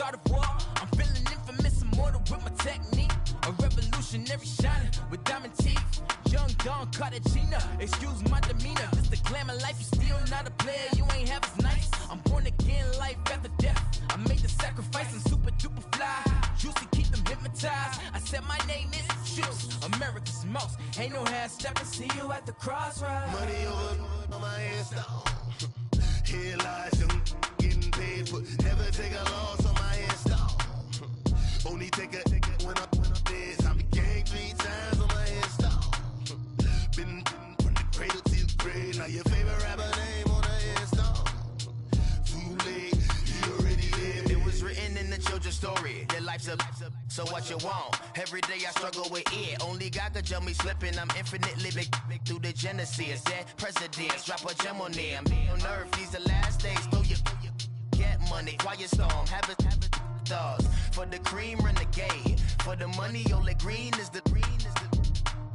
start a war. I'm feeling infamous, immortal with my technique. A revolutionary shining with diamond teeth. Young Don Cartagena, excuse my demeanor. This the glamour life, you still not a player, you ain't half as nice. I'm born again, life after death. I made the sacrifice and super duper fly. Juicy, keep them hypnotized. I said my name is Juice, America's most. Ain't no half stepping, see you at the crossroads. Money over on my headstone. Here lies young, getting paid for. Never take a loss on my headstone. Only take a when I'm dead. I be gang 3 times on my headstone. Been from the cradle to the grave. Now your favorite rapper name on the headstone. Too late, he already lived. It was written in the children's story. Your life's a so what you want? Every day I struggle with it. Only God could jump me slipping. I'm infinitely big through the genesis. Dead presidents, drop a gem on them. On earth, these the last days. Throw your get money, quiet storm. Have it stars. For the cream, renegade. For the money, only green is the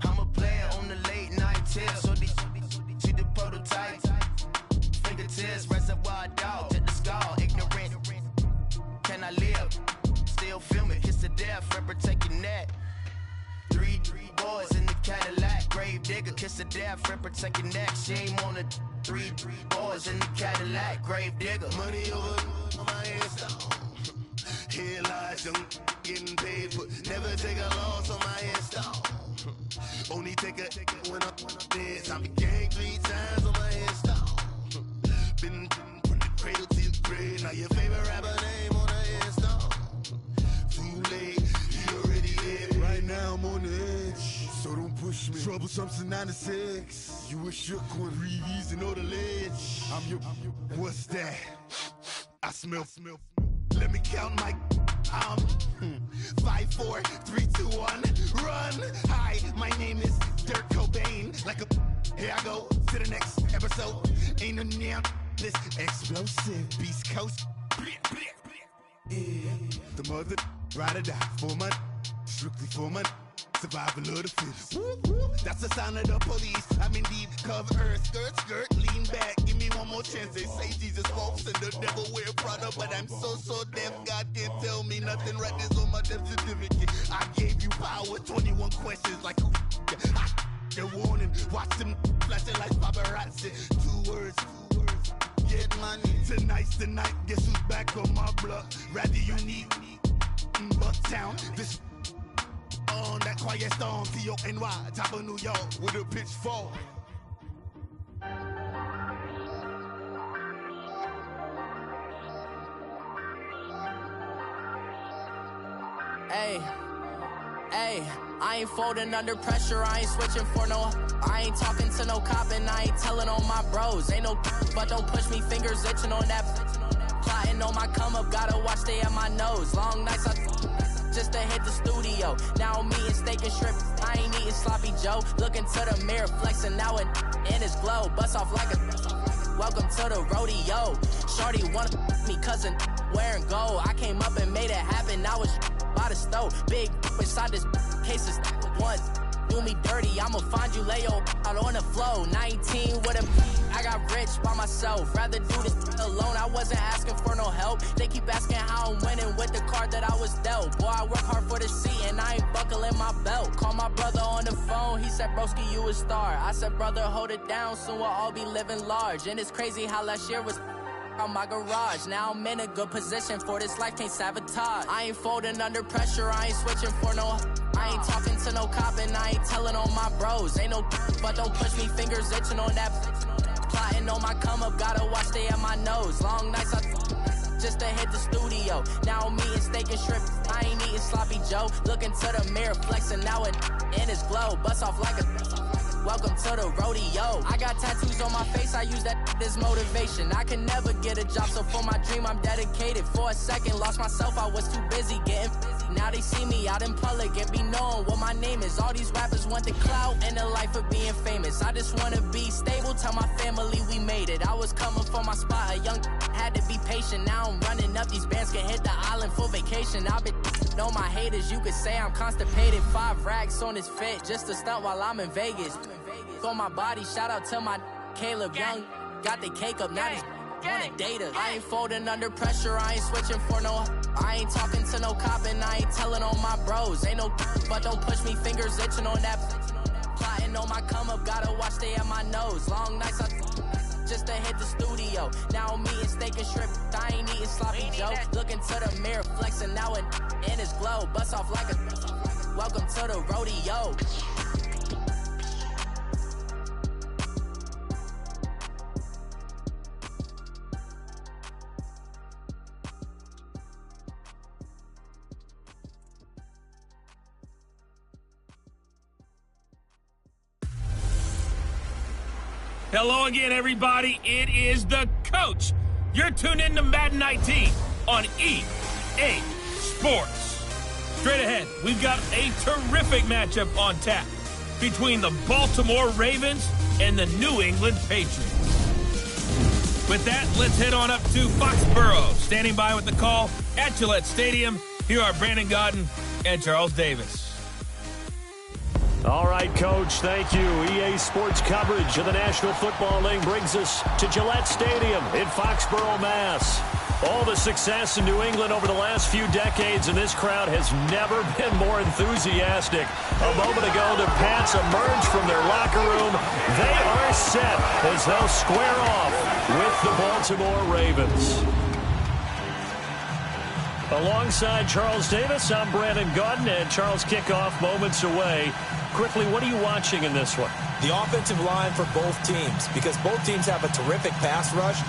I'm a player on the late night tips. So they see the prototype. Fingertips, reservoir dog. Check the skull, ignorant. Can I live? Still film it, kiss to death, rep protect your neck. 3 boys in the Cadillac, grave digger, kiss to death, rep protect your neck. Shame on the 3 boys in the Cadillac, grave digger. Money over on my headstone. Here lies young, getting paid for. Never take a loss on my headstone. Only take a when I'm dead. I be gang 3 times on my headstone. Been from the cradle to the grave. Now your favorite rapper name on the headstone. Too late, he already lived. Right now I'm on the edge, so don't push me. Troublesome since 96. You a shook one, breathe and know the ledge. I'm your, what's that? I smell. Let me count my 5, 4, 3, 2, 1, run. Hi, my name is Dirk Cobain. Like a here I go to the next episode. Ain't no damn this explosive Beast Coast. The mother ride or die for my strictly for my survival of the fittest. That's the sound of the police. I'm in deep cover earth, skirt, lean back. Give me one more chance. They say Jesus walks and the devil wear Prada, but I'm so deaf. God can't tell me nothing. Right there's on my death certificate. I gave you power. 21 questions like who? They're warning. Watch them flashing like paparazzi. 2 words. Get money. Tonight's the night. Guess who's back on my block? Rather unique. Bucktown. This on that quiet storm, T-O-N-Y, top of New York, with a pitchfork. Hey, I ain't folding under pressure, I ain't switching for no. I ain't talking to no cop and I ain't telling on my bros. Ain't no but don't push me, fingers itching on that. Plotting on my come up, gotta watch stay at my nose. Long nights just to hit the studio. Now I'm eating steak and shrimp. I ain't eating sloppy Joe. Looking to the mirror, flexing now it in his glow. Bust off like a welcome to the rodeo. Shorty wanna me cousin wearing gold. I came up and made it happen. Now it's by the stove. Big inside this case is once. Do me dirty, I'ma find you lay out on the floor. 19 with a I got rich by myself. Rather do this alone. I wasn't asking for no help. They keep asking how I'm winning with the card that I was dealt. Boy, I work hard for the seat and I ain't buckling my belt. Call my brother on the phone. He said, broski, you a star. I said, brother, hold it down. Soon we'll all be living large. And it's crazy how last year was on my garage. Now I'm in a good position for this life, can't sabotage. I ain't folding under pressure, I ain't switching for no. I ain't talking to no cop and I ain't telling on my bros. Ain't no but don't push me, fingers itching on that. Plotting on my come up, gotta watch stay at my nose. Long nights just to hit the studio. Now I'm eating steak and shrimp. I ain't eating sloppy Joe. Looking to the mirror, flexing now it in his glow. Bust off like a welcome to the rodeo. I got tattoos on my face, I use that as motivation. I can never get a job, so for my dream I'm dedicated. For a second, lost myself, I was too busy getting now they see me out in public and be knowing what my name is. All these rappers want the clout and the life of being famous. I just wanna be stable, tell my family we made it. I was coming for my spot, a young had to be patient. Now I'm running up, these bands can hit the island for vacation. I've been know my haters, you could say I'm constipated. 5 racks on his fit, just to stunt while I'm in Vegas. For my body, shout out to my Caleb Young. Got the cake up, now these Data. I ain't folding under pressure, I ain't switching for no. I ain't talking to no cop and I ain't telling on my bros. Ain't no but don't push me, fingers itching on that. Plotting on my come up, gotta watch stay at my nose. Long nights I just to hit the studio. Now I'm eating steak and shrimp, I ain't eating sloppy joe. Looking to the mirror, flexing now and in his glow. Bust off like a welcome to the rodeo. Hello again, everybody. It is the coach. You're tuned in to Madden 19 on EA Sports. Straight ahead, we've got a terrific matchup on tap between the Baltimore Ravens and the New England Patriots. With that, let's head on up to Foxborough. Standing by with the call at Gillette Stadium, here are Brandon Gaudin and Charles Davis. All right, Coach, thank you. EA Sports coverage of the National Football League brings us to Gillette Stadium in Foxborough, Mass. All the success in New England over the last few decades, and this crowd has never been more enthusiastic. A moment ago, the Pats emerged from their locker room. They are set as they'll square off with the Baltimore Ravens. Alongside Charles Davis, I'm Brandon Gaudin, and Charles, kickoff moments away. Quickly, what are you watching in this one? The offensive line for both teams, because both teams have a terrific pass rush.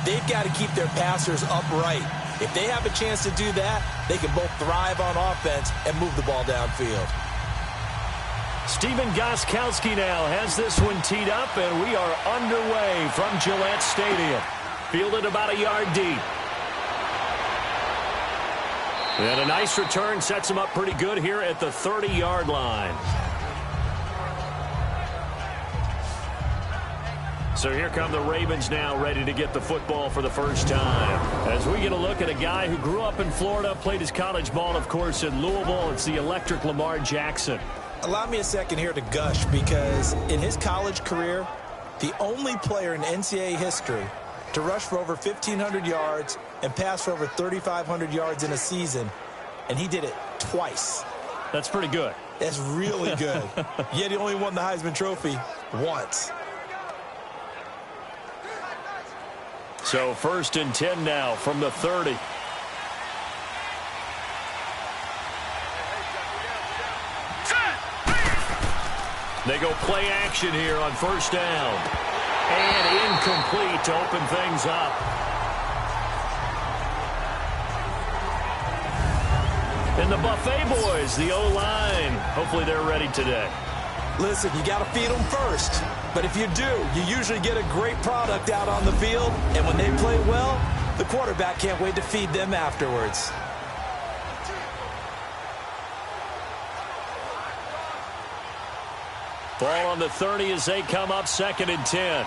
They've got to keep their passers upright. If they have a chance to do that, they can both thrive on offense and move the ball downfield. Stephen Gostkowski now has this one teed up, and we are underway from Gillette Stadium. Fielded about a yard deep. And a nice return sets him up pretty good here at the 30-yard line. So here come the Ravens now, ready to get the football for the first time. As we get a look at a guy who grew up in Florida, played his college ball, of course, in Louisville. It's the electric Lamar Jackson. Allow me a second here to gush, because in his college career, the only player in NCAA history to rush for over 1,500 yards and pass for over 3,500 yards in a season, and he did it twice. That's pretty good. That's really good. Yet he only won the Heisman Trophy once. So 1st and 10 now from the 30. They go play action here on 1st down. And incomplete to open things up. And the Buffet boys, the O-line, hopefully they're ready today. Listen, you got to feed them first. But if you do, you usually get a great product out on the field. And when they play well, the quarterback can't wait to feed them afterwards. Ball on the 30 as they come up 2nd and 10.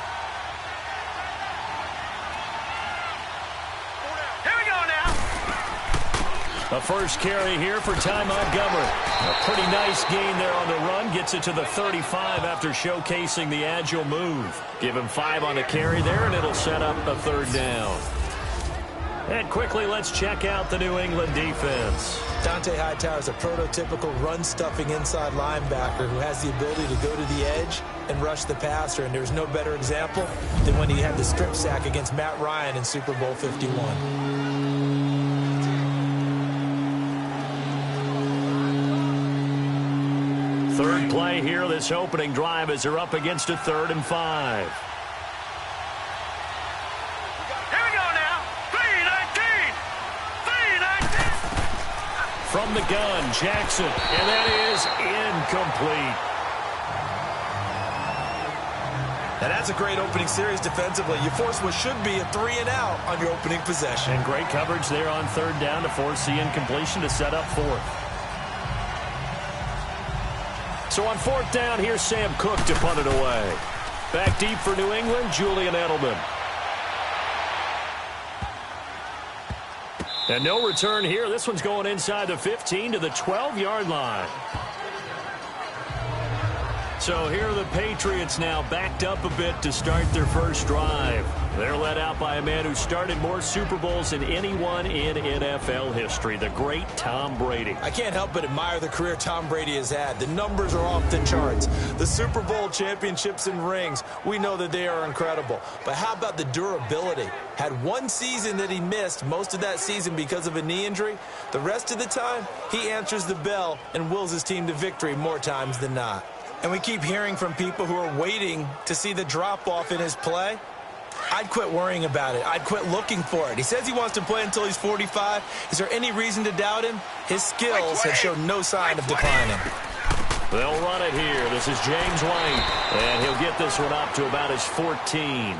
A first carry here for Ty Montgomery. A pretty nice gain there on the run. Gets it to the 35 after showcasing the agile move. Give him 5 on the carry there, and it'll set up a 3rd down. And quickly, let's check out the New England defense. Dante Hightower is a prototypical run-stuffing inside linebacker who has the ability to go to the edge and rush the passer, and there's no better example than when he had the strip sack against Matt Ryan in Super Bowl 51. Third play here, this opening drive, as they're up against a 3rd and 5. Here we go now. 3-19. 3-19. From the gun, Jackson, and that is incomplete. Now that's a great opening series defensively. You force what should be a 3-and-out on your opening possession. And great coverage there on 3rd down to force the incompletion to set up 4th. So on 4th down, here's Sam Cook to punt it away. Back deep for New England, Julian Edelman. And no return here. This one's going inside the 15 to the 12-yard line. So here are the Patriots now backed up a bit to start their first drive. They're led out by a man who started more Super Bowls than anyone in NFL history, the great Tom Brady. I can't help but admire the career Tom Brady has had. The numbers are off the charts. The Super Bowl championships and rings, we know that they are incredible. But how about the durability? Had one season that he missed, most of that season because of a knee injury. The rest of the time, he answers the bell and wills his team to victory more times than not. And we keep hearing from people who are waiting to see the drop-off in his play. I'd quit worrying about it. I'd quit looking for it. He says he wants to play until he's 45. Is there any reason to doubt him? His skills have shown no sign of declining. They'll run it here. This is James White, and he'll get this one up to about his 14.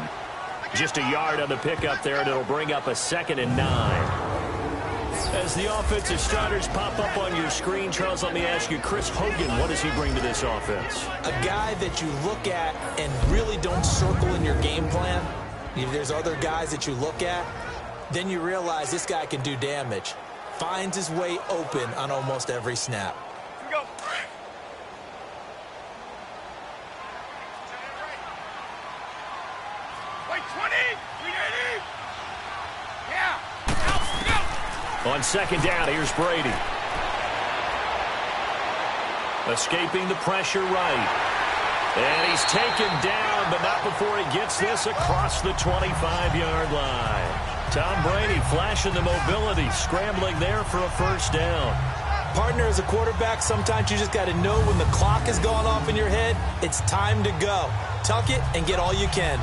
Just a yard on the pickup there, and it'll bring up a 2nd and 9. As the offensive starters pop up on your screen, Charles, let me ask you, Chris Hogan, what does he bring to this offense? A guy that you look at and really don't circle in your game plan. If there's other guys that you look at, then you realize this guy can do damage. Finds his way open on almost every snap. Here we go. Wait, 20. 380. Yeah. Go. On 2nd down, here's Brady. Escaping the pressure right. And he's taken down, but not before he gets this across the 25-yard line. Tom Brady flashing the mobility, scrambling there for a 1st down. Partner, as a quarterback, sometimes you just got to know when the clock has gone off in your head, it's time to go. Tuck it and get all you can.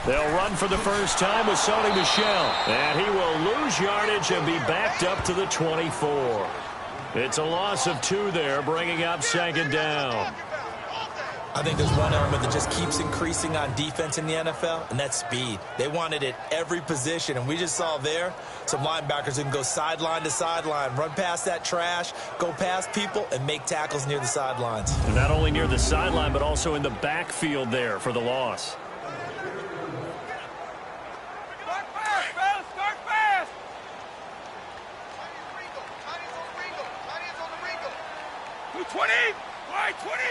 They'll run for the first time with Sony Michel. And he will lose yardage and be backed up to the 24. It's a loss of 2 there, bringing up 2nd down. I think there's one element that just keeps increasing on defense in the NFL, and that's speed. They want it at every position, and we just saw there some linebackers who can go sideline to sideline, run past that trash, go past people, and make tackles near the sidelines. And not only near the sideline, but also in the backfield there for the loss. Start fast. 220. Wide 20.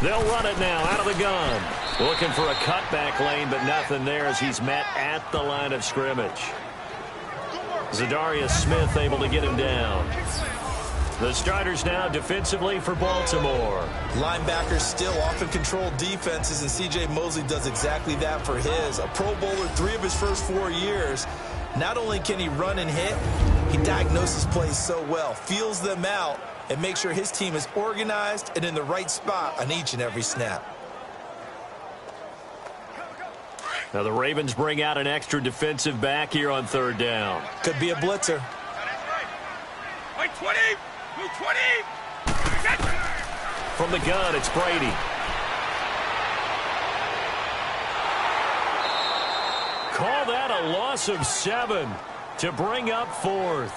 They'll run it now out of the gun. Looking for a cutback lane, but nothing there as he's met at the line of scrimmage. Zadarius Smith able to get him down. The starters now defensively for Baltimore. Linebackers still often control defenses, and C.J. Mosley does exactly that for his. A Pro Bowler 3 of his first 4 years. Not only can he run and hit, he diagnoses plays so well, feels them out, and make sure his team is organized and in the right spot on each and every snap. Now the Ravens bring out an extra defensive back here on 3rd down. Could be a blitzer. Wait, 20. 220. From the gun, it's Brady. Call that a loss of 7 to bring up 4th.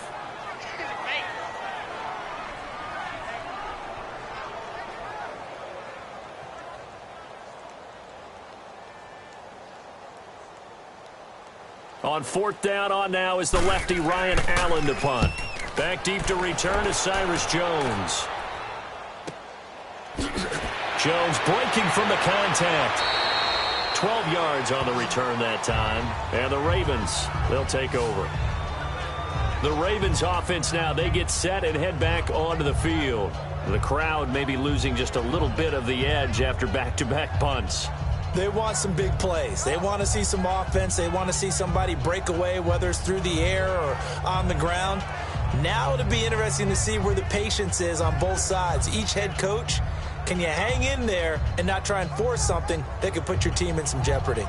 On 4th down on now is the lefty Ryan Allen to punt. Back deep to return is Cyrus Jones. Jones breaking from the contact. 12 yards on the return that time. And the Ravens, they'll take over. The Ravens offense now, they get set and head back onto the field. The crowd may be losing just a little bit of the edge after back-to-back punts. They want some big plays. They want to see some offense. They want to see somebody break away, whether it's through the air or on the ground. Now it'll be interesting to see where the patience is on both sides. Each head coach, can you hang in there and not try and force something that could put your team in some jeopardy?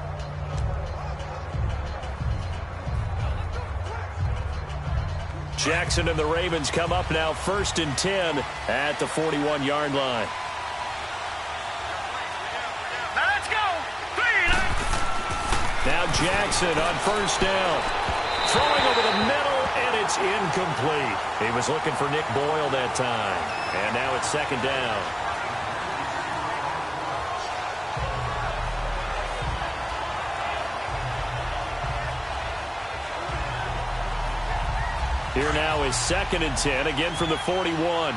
Jackson and the Ravens come up now 1st and 10 at the 41-yard line. Now Jackson on 1st down. Throwing over the middle, and it's incomplete. He was looking for Nick Boyle that time. And now it's 2nd down. Here now is 2nd and 10, again from the 41.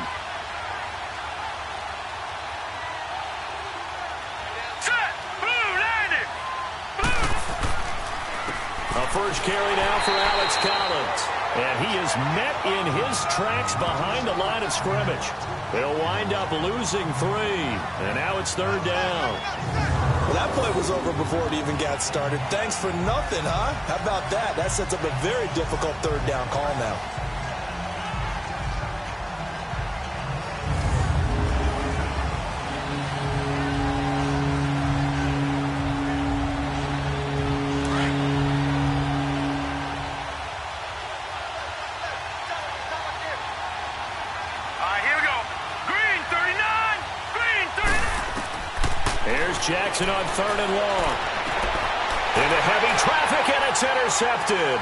A first carry now for Alex Collins. And he is met in his tracks behind the line of scrimmage. They'll wind up losing 3. And now it's 3rd down. Well, that play was over before it even got started. Thanks for nothing, huh? How about that? That sets up a very difficult 3rd down call now. Jackson on 3rd and long. Into heavy traffic, and it's intercepted.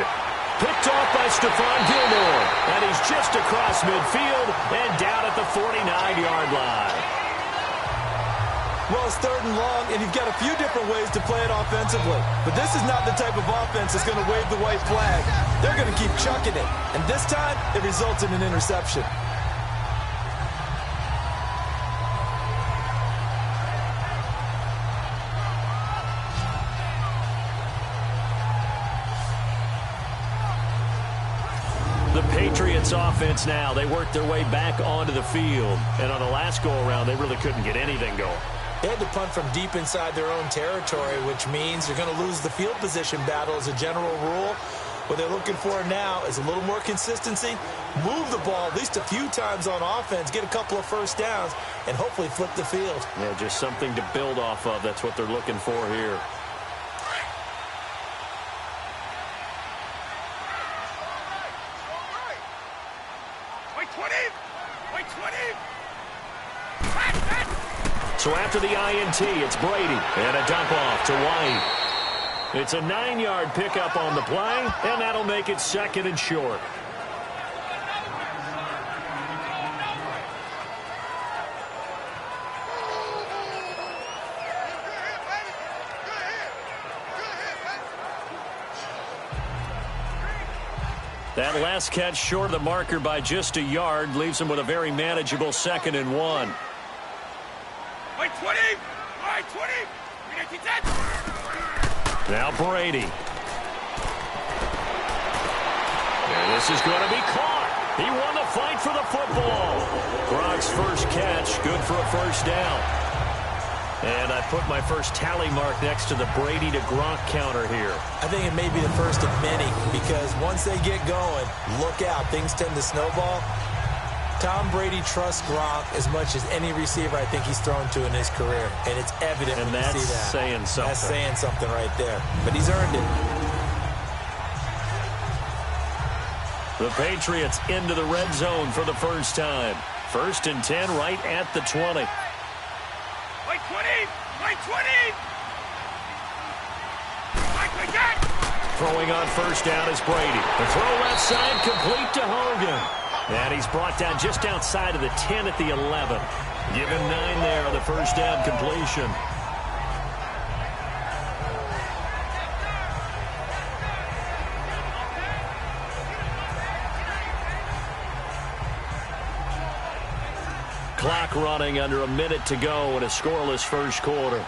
Picked off by Stephon Gilmore. And he's just across midfield and down at the 49-yard line. Well, it's 3rd and long, and you've got a few different ways to play it offensively. But this is not the type of offense that's going to wave the white flag. They're going to keep chucking it. And this time, it results in an interception. Patriots offense now. They worked their way back onto the field. And on the last go-around, they really couldn't get anything going. They had to punt from deep inside their own territory, which means they're going to lose the field position battle as a general rule. What they're looking for now is a little more consistency, move the ball at least a few times on offense, get a couple of first downs, and hopefully flip the field. Yeah, just something to build off of. That's what they're looking for here. So after the INT, it's Brady and a dump off to White. It's a 9-yard pickup on the play, and that'll make it 2nd and short. That last catch short of the marker by just a yard leaves him with a very manageable 2nd and 1. Now Brady. And this is going to be caught. He won the fight for the football. Gronk's first catch, good for a first down. And I put my first tally mark next to the Brady to Gronk counter here. I think it may be the first of many, because once they get going, look out, things tend to snowball. Tom Brady trusts Gronk as much as any receiver I think he's thrown to in his career. And it's evident when you see that. And that's saying something. That's saying something right there. But he's earned it. The Patriots into the red zone for the first time. 1st and 10 right at the 20. Right 20! Right 20! Throwing on first down is Brady. The throw left side complete to Hogan. And he's brought down just outside of the 10 at the 11. Given 9 there on the first down completion. Clock running under a minute to go in a scoreless first quarter.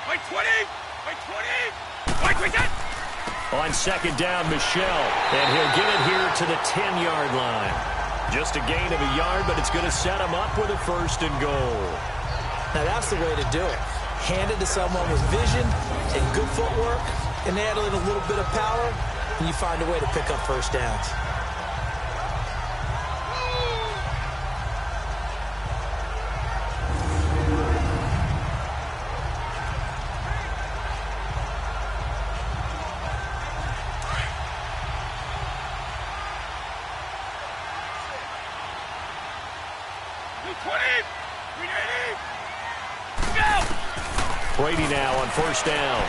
Right 20! Right 20! Right 20! On 2nd down, Michelle, and he'll get it here to the 10-yard line. Just a gain of a yard, but it's going to set him up with a 1st and goal. Now, that's the way to do it. Hand it to someone with vision and good footwork, and add a little bit of power, and you find a way to pick up first downs. Brady now on first down.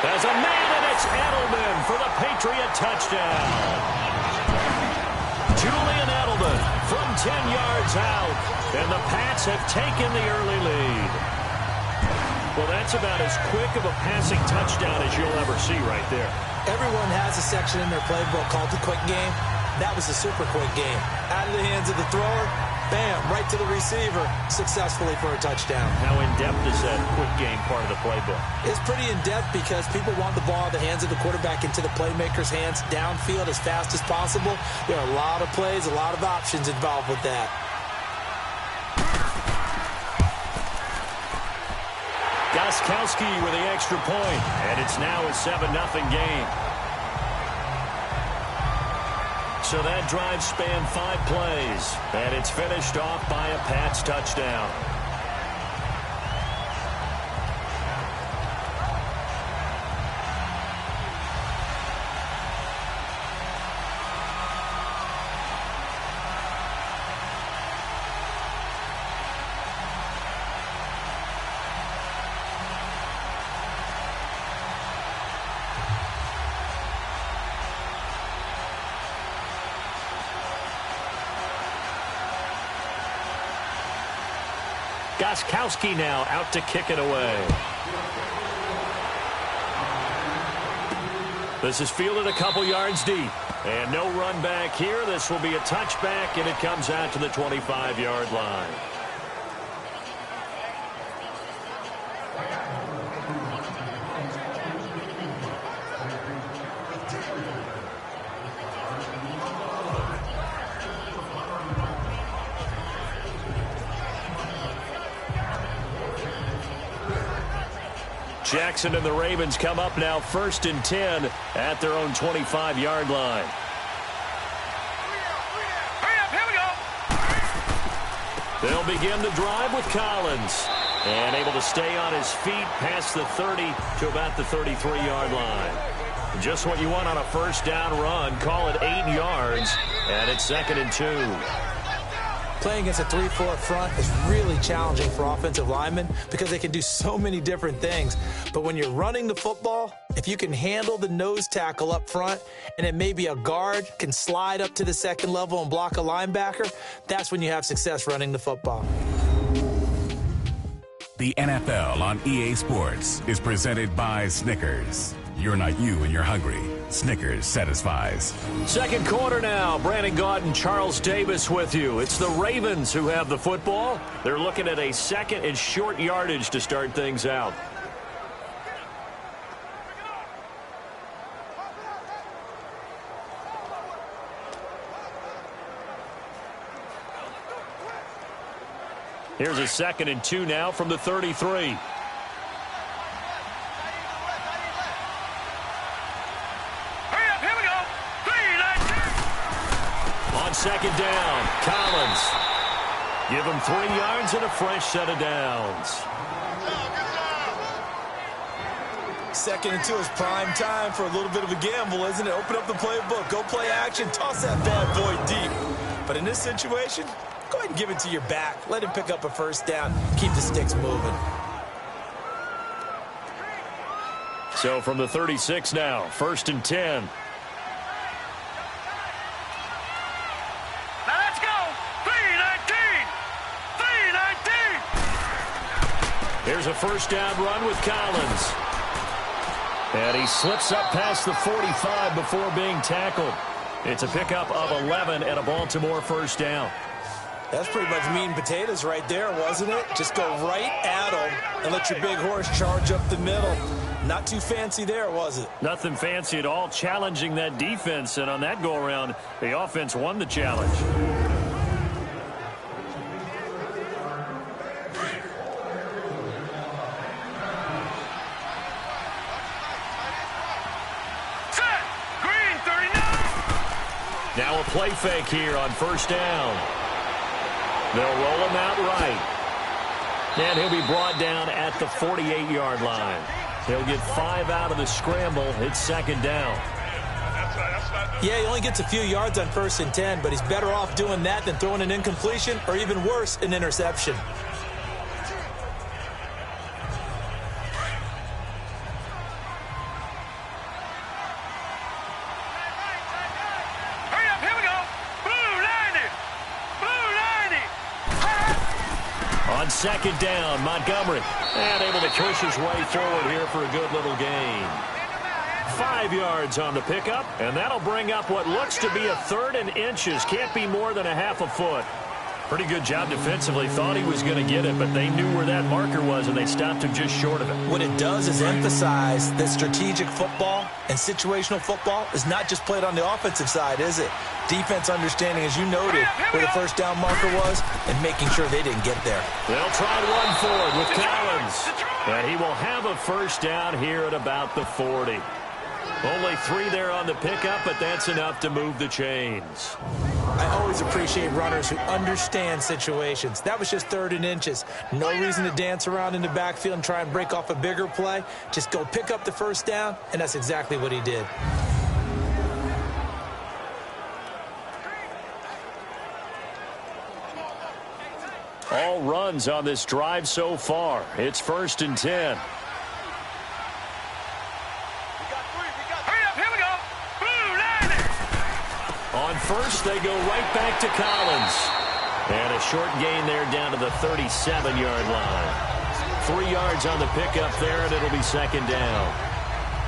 There's a man, and it's Edelman for the Patriot touchdown. Julian Edelman from 10 yards out, and the Pats have taken the early lead. Well, that That's about as quick of a passing touchdown as you'll ever see right there. Everyone has a section in their playbook called the quick game. That was a super quick game. Out of the hands of the thrower, bam, right to the receiver, successfully for a touchdown. How in-depth is that quick game part of the playbook? It's pretty in-depth because people want the ball in the hands of the quarterback into the playmaker's hands downfield as fast as possible. There are a lot of plays, a lot of options involved with that. Gostkowski with the extra point, and it's now a 7-0 game. So that drive spanned 5 plays, and it's finished off by a Pats touchdown. Gostkowski now out to kick it away. This is fielded a couple yards deep. And no run back here. This will be a touchback, and it comes out to the 25-yard line. Jackson and the Ravens come up now 1st and 10 at their own 25-yard line. Hurry up, here we go. They'll begin the drive with Collins. And able to stay on his feet past the 30 to about the 33-yard line. Just what you want on a first down run. Call it 8 yards. And it's 2nd and 2. Playing against a 3-4 front is really challenging for offensive linemen because they can do so many different things. But when you're running the football, if you can handle the nose tackle up front and it may be a guard can slide up to the second level and block a linebacker, that's when you have success running the football. The NFL on EA Sports is presented by Snickers. You're not you when you're hungry. Snickers satisfies. Second quarter now. Brandon Gaudin and Charles Davis with you. It's the Ravens who have the football. They're looking at a 2nd and short yardage to start things out. Here's a 2nd and 2 now from the 33. Second down, Collins. Give him 3 yards and a fresh set of downs. 2nd and 2 is prime time for a little bit of a gamble, isn't it? Open up the playbook, go play action, toss that bad boy deep. But in this situation, go ahead and give it to your back. Let him pick up a first down. Keep the sticks moving. So from the 36 now, 1st and 10. Here's a first down run with Collins. And he slips up past the 45 before being tackled. It's a pickup of 11 and a Baltimore first down. That's pretty much meat and potatoes right there, wasn't it? Just go right at him and let your big horse charge up the middle. Not too fancy there, was it? Nothing fancy at all, challenging that defense. And on that go-around, the offense won the challenge. Now a play fake here on first down. They'll roll him out right. And he'll be brought down at the 48-yard line. He'll get 5 out of the scramble. It's 2nd down. Yeah, he only gets a few yards on 1st and 10, but he's better off doing that than throwing an incompletion or even worse, an interception. second down. Montgomery. And able to push his way forward here for a good little gain. 5 yards on the pickup, and that'll bring up what looks to be a 3rd and inches. Can't be more than a half a foot. Pretty good job defensively. Thought he was going to get it, but they knew where that marker was, and they stopped him just short of it. What it does is emphasize that strategic football and situational football is not just played on the offensive side, is it? Defense understanding, as you noted, where the first down marker was and making sure they didn't get there. They'll try to run forward with Collins. And he will have a first down here at about the 40. Only 3 there on the pickup, but that's enough to move the chains. I always appreciate runners who understand situations. That was just 3rd and inches. No reason to dance around in the backfield and try and break off a bigger play. Just go pick up the first down, and that's exactly what he did. All runs on this drive so far. It's 1st and 10. On first, they go right back to Collins. And a short gain there down to the 37-yard line. 3 yards on the pickup there, and it'll be 2nd down.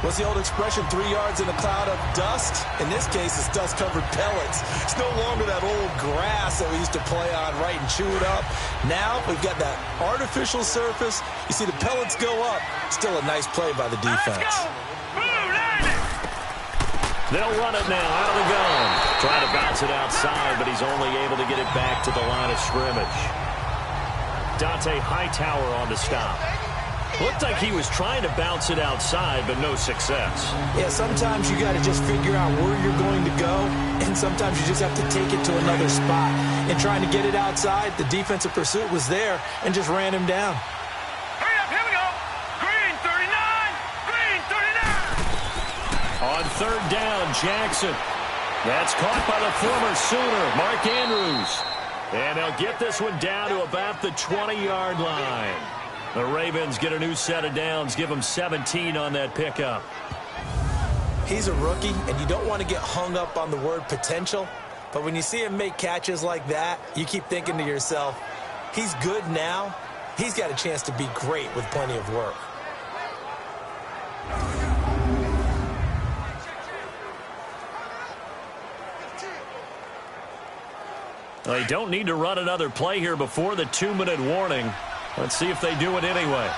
What's the old expression, 3 yards in a cloud of dust? In this case, it's dust-covered pellets. It's no longer that old grass that we used to play on, right, and chew it up. Now we've got that artificial surface. You see the pellets go up. Still a nice play by the defense. They'll run it now out of the gun. Trying to bounce it outside, but he's only able to get it back to the line of scrimmage. Dante Hightower on the stop. Looked like he was trying to bounce it outside, but no success. Yeah, sometimes you got to just figure out where you're going to go, and sometimes you just have to take it to another spot. And trying to get it outside, the defensive pursuit was there and just ran him down. Hurry up, here we go. Green 39, green 39. On 3rd down, Jackson. That's caught by the former Sooner, Mark Andrews. And they'll get this one down to about the 20-yard line. The Ravens get a new set of downs, give them 17 on that pickup. He's a rookie, and you don't want to get hung up on the word potential. But when you see him make catches like that, you keep thinking to yourself, he's good now. He's got a chance to be great with plenty of work. Well, they don't need to run another play here before the 2-minute warning. Let's see if they do it anyway.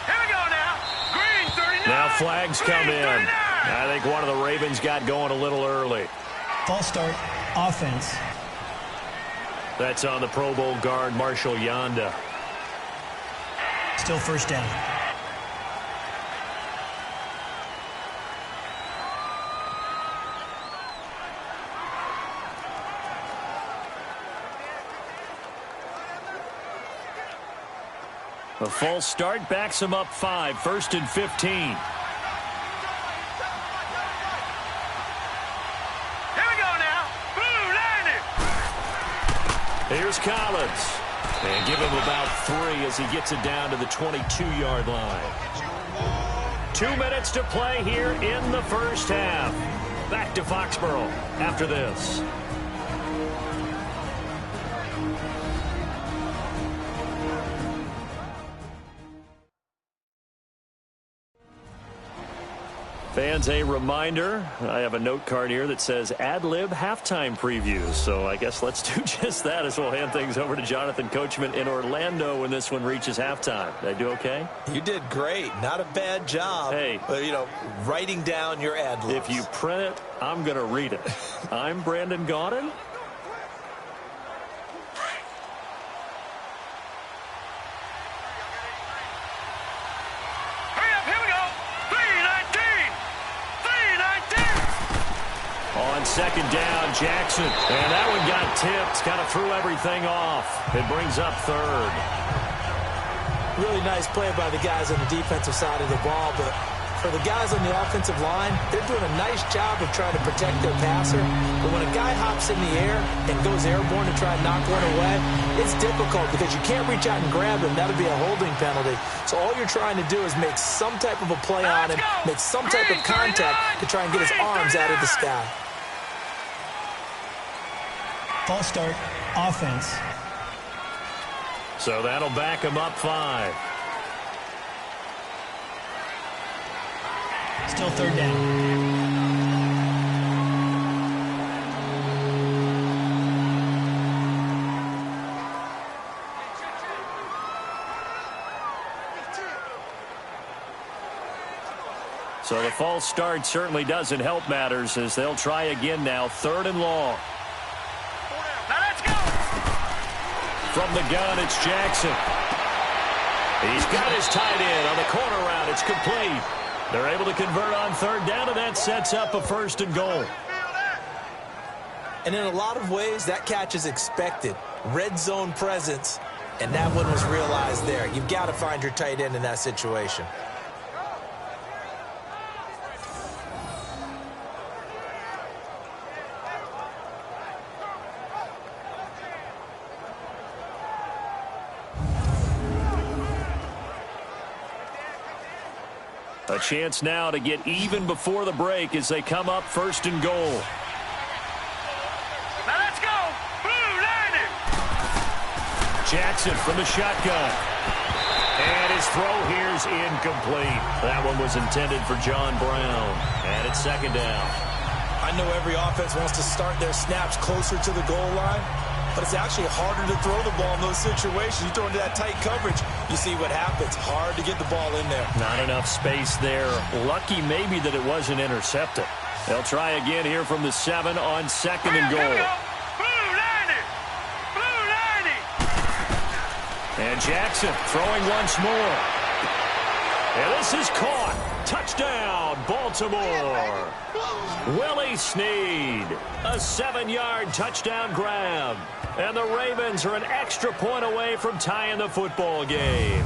Here we go now. Green 39. Now flags come in. 39. I think one of the Ravens got going a little early. False start, offense. That's on the Pro Bowl guard, Marshall Yanda. Still 1st down. A false start backs him up 5, 1st and 15. Here we go now. Blue landed. Here's Collins. And give him about 3 as he gets it down to the 22-yard line. 2 minutes to play here in the first half. Back to Foxborough after this. Fans, a reminder, I have a note card here that says ad-lib halftime previews. So I guess let's do just that as we'll hand things over to Jonathan Coachman in Orlando when this one reaches halftime. Did I do okay? You did great. Not a bad job. Hey. Writing down your ad-libs. If you print it, I'm going to read it. I'm Brandon Gaudin. Second down, Jackson. And that one got tipped. Kind of threw everything off. It brings up 3rd. Really nice play by the guys on the defensive side of the ball, but for the guys on the offensive line, they're doing a nice job of trying to protect their passer. But when a guy hops in the air and goes airborne to try and knock one away, it's difficult because you can't reach out and grab him. That'll be a holding penalty. So all you're trying to do is make some type of a play on him, make some type of contact to try and get his arms out of the sky. False start, offense. So that'll back him up 5. Still third down. So the false start certainly doesn't help matters as they'll try again now. 3rd and long. Now let's go. From the gun, it's Jackson. He's got his tight end on the corner route. It's complete. They're able to convert on 3rd down, and that sets up a 1st and goal. And in a lot of ways, that catch is expected. Red zone presence, and that one was realized there. You've got to find your tight end in that situation. A chance now to get even before the break as they come up 1st and goal. Now let's go. Blue landing. Jackson from the shotgun. And his throw here's incomplete. That one was intended for John Brown. And it's 2nd down. I know every offense wants to start their snaps closer to the goal line, but it's actually harder to throw the ball in those situations. You throw into that tight coverage, you see what happens. Hard to get the ball in there. Not enough space there. Lucky maybe that it wasn't intercepted. They'll try again here from the 7 on 2nd and goal. Blue landing. Blue landing. And Jackson throwing once more. And this is caught. Touchdown, Baltimore. Willie Snead, a 7-yard touchdown grab. And the Ravens are an extra point away from tying the football game.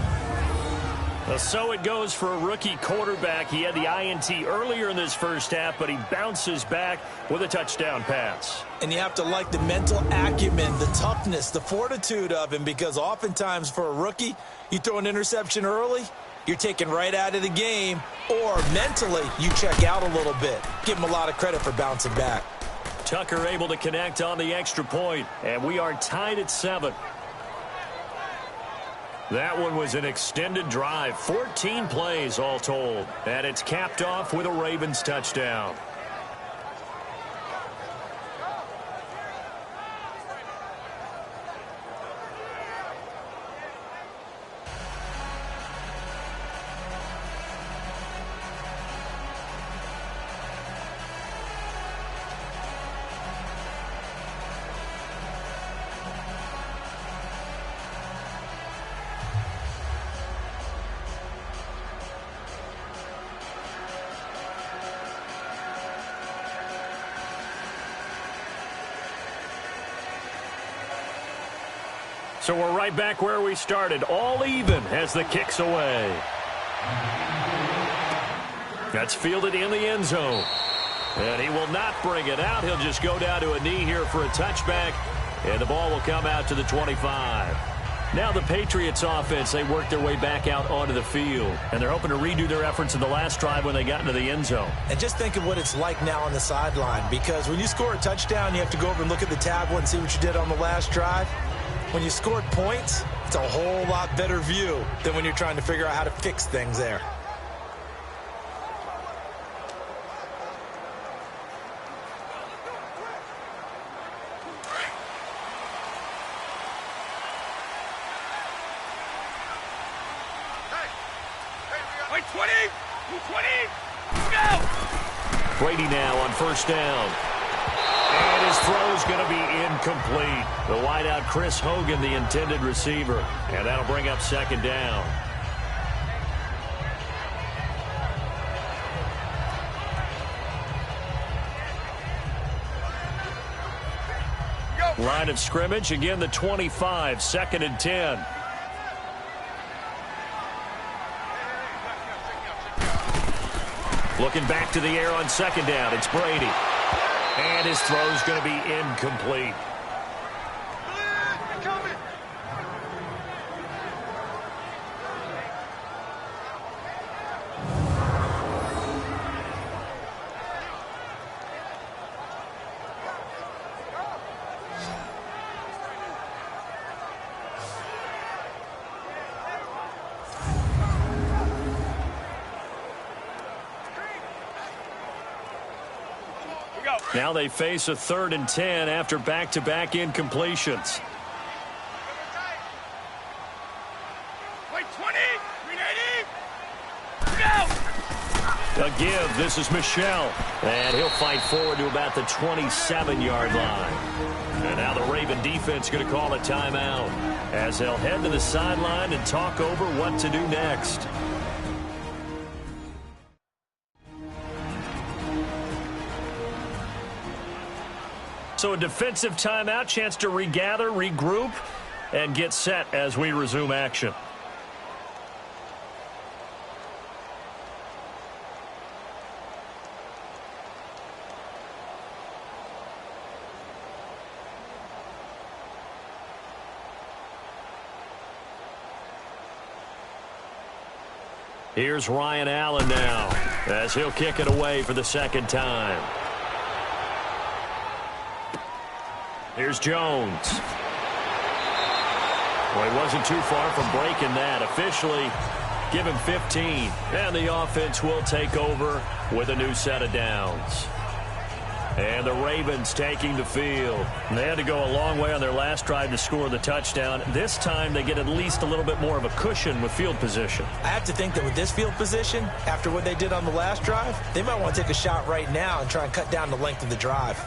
So it goes for a rookie quarterback. He had the INT earlier in this first half, but he bounces back with a touchdown pass. And you have to like the mental acumen, the toughness, the fortitude of him, because oftentimes for a rookie, you throw an interception early, you're taken right out of the game, or mentally you check out a little bit. Give him a lot of credit for bouncing back. Tucker able to connect on the extra point, and we are tied at 7. That one was an extended drive, 14 plays all told, and it's capped off with a Ravens touchdown. So we're right back where we started, all even as the kick's away. That's fielded in the end zone. And he will not bring it out. He'll just go down to a knee here for a touchback, and the ball will come out to the 25. Now the Patriots offense, they work their way back out onto the field, and they're hoping to redo their efforts in the last drive when they got into the end zone. And just think of what it's like now on the sideline, because when you score a touchdown, you have to go over and look at the tablet and see what you did on the last drive. When you scored points, it's a whole lot better view than when you're trying to figure out how to fix things there. Wait, 20, 20, go! Brady now on 1st down. And his throw's going to be incomplete. The wideout Chris Hogan, the intended receiver. And that'll bring up 2nd down. Line of scrimmage, again the 25, 2nd and 10. Looking back to the air on 2nd down, it's Brady. And his throw's going to be incomplete. Now they face a 3rd and 10 after back-to-back incompletions. Wait, 20, 380, go! A give, this is Michel. And he'll fight forward to about the 27-yard line. And now the Raven defense going to call a timeout as they'll head to the sideline and talk over what to do next. So a defensive timeout, chance to regather, regroup, and get set as we resume action. Here's Ryan Allen now as he'll kick it away for the 2nd time. Here's Jones. Well, he wasn't too far from breaking that. Officially, give him 15. And the offense will take over with a new set of downs. And the Ravens taking the field. They had to go a long way on their last drive to score the touchdown. This time they get at least a little bit more of a cushion with field position. I have to think that with this field position, after what they did on the last drive, they might want to take a shot right now and try and cut down the length of the drive.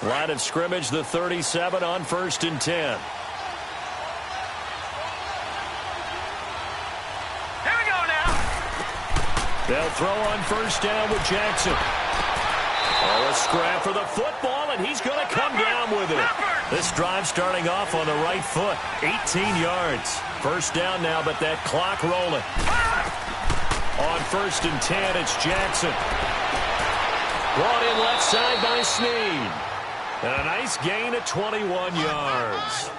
Line of scrimmage, the 37 on 1st and 10. Here we go now. They'll throw on 1st down with Jackson. Oh, a scrap for the football, and he's going to come down with it. This drive starting off on the right foot, 18 yards. 1st down now, but that clock rolling. On 1st and 10, it's Jackson. Brought in left side by Snead. And a nice gain of 21 yards.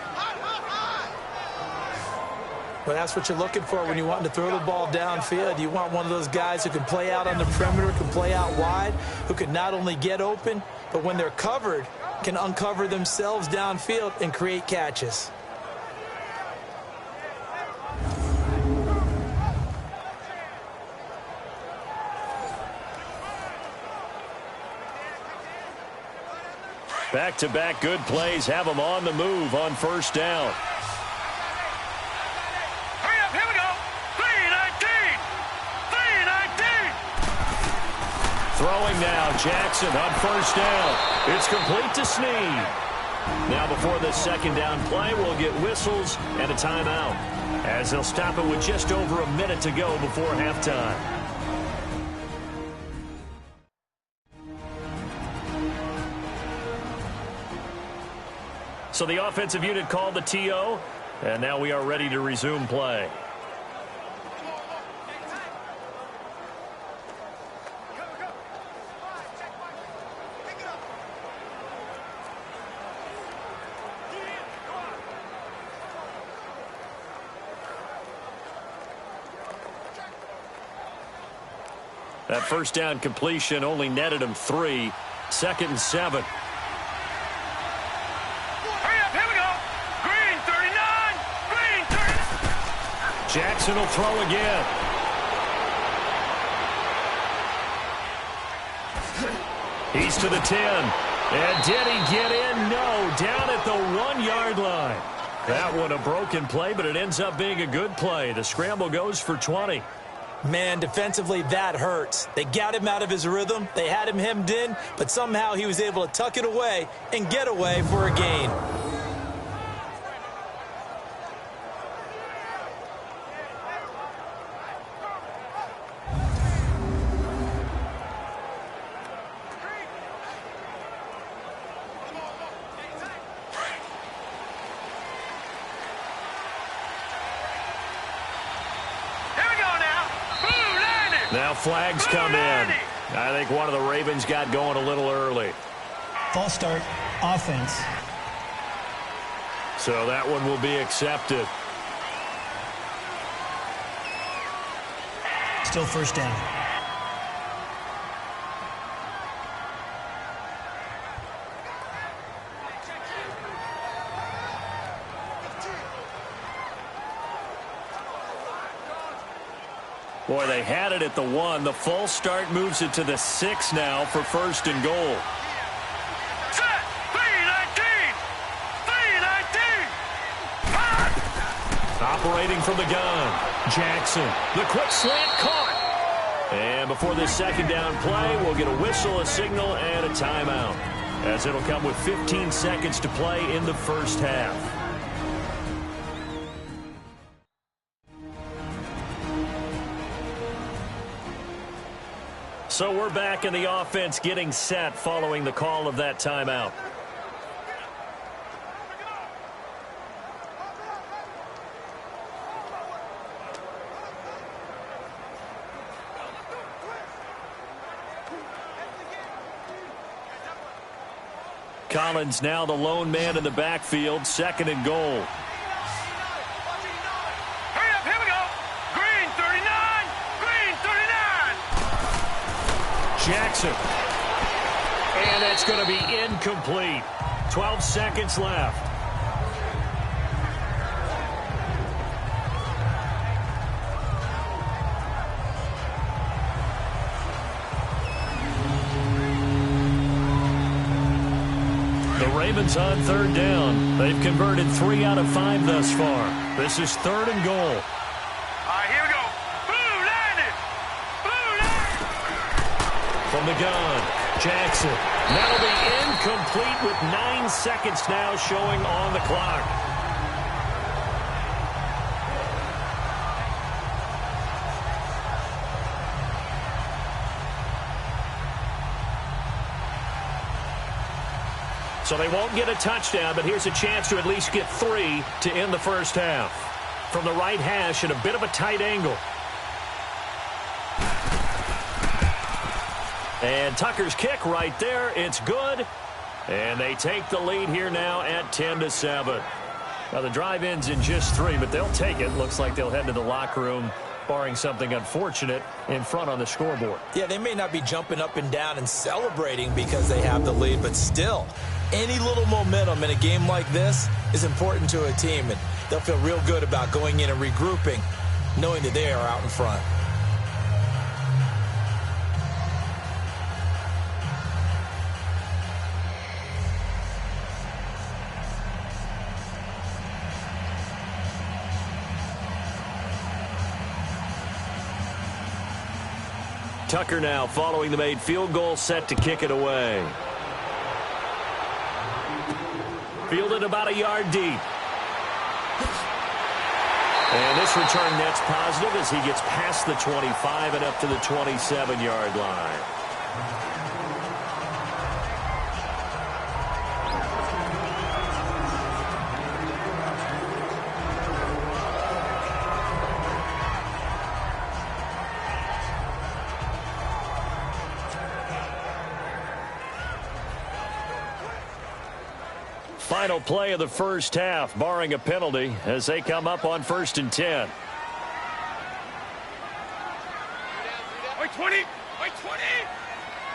Well, that's what you're looking for when you want to throw the ball downfield. You want one of those guys who can play out on the perimeter, can play out wide, who can not only get open, but when they're covered, can uncover themselves downfield and create catches. Back-to-back good plays have them on the move on 1st down. Hurry up, here we go. 319, 319. Throwing now, Jackson on 1st down. It's complete to Snead. Now before the 2nd down play, we'll get whistles and a timeout, as they'll stop it with just over a minute to go before halftime. So the offensive unit called the TO, and now we are ready to resume play. That 1st down completion only netted him 3. 2nd and 7. Jackson will throw again. He's to the 10. And did he get in? No, down at the 1-yard line. That one a broken play, but it ends up being a good play. The scramble goes for 20. Man, defensively, that hurts. They got him out of his rhythm. They had him hemmed in, but somehow he was able to tuck it away and get away for a gain. Now flags come in. I think one of the Ravens got going a little early. False start, offense. So that one will be accepted. Still 1st down. Boy, they had it at the 1. The false start moves it to the 6 now for first and goal. Set. 319. 319. Operating from the gun. Jackson. The quick slant caught. And before this second down play, we'll get a whistle, a signal, and a timeout, as it'll come with 15 seconds to play in the first half. So we're back in the offense getting set following the call of that timeout. Collins now the lone man in the backfield, second and goal. Hurry up, here we go. Green 39. Green 39. Jackson. And that's going to be incomplete. 12 seconds left. Ravens on third down. They've converted 3 out of 5 thus far. This is third and goal. All right, here we go. Blue landed. Blue landed. From the gun, Jackson. That'll be incomplete with 9 seconds now showing on the clock. So they won't get a touchdown, but here's a chance to at least get 3 to end the first half. From the right hash at a bit of a tight angle. And Tucker's kick right there. It's good. And they take the lead here now at 10-7. Now the drive ends in just 3, but they'll take it. Looks like they'll head to the locker room, barring something unfortunate in front on the scoreboard. Yeah, they may not be jumping up and down and celebrating because they have the lead, but still, any little momentum in a game like this is important to a team, and they'll feel real good about going in and regrouping, knowing that they are out in front. Tucker now following the made field goal, set to kick it away. Fielded about a yard deep. And this return net's positive as he gets past the 25 and up to the 27-yard line. Final play of the first half, barring a penalty, as they come up on 1st and 10. Wait, 20. Wait, 20.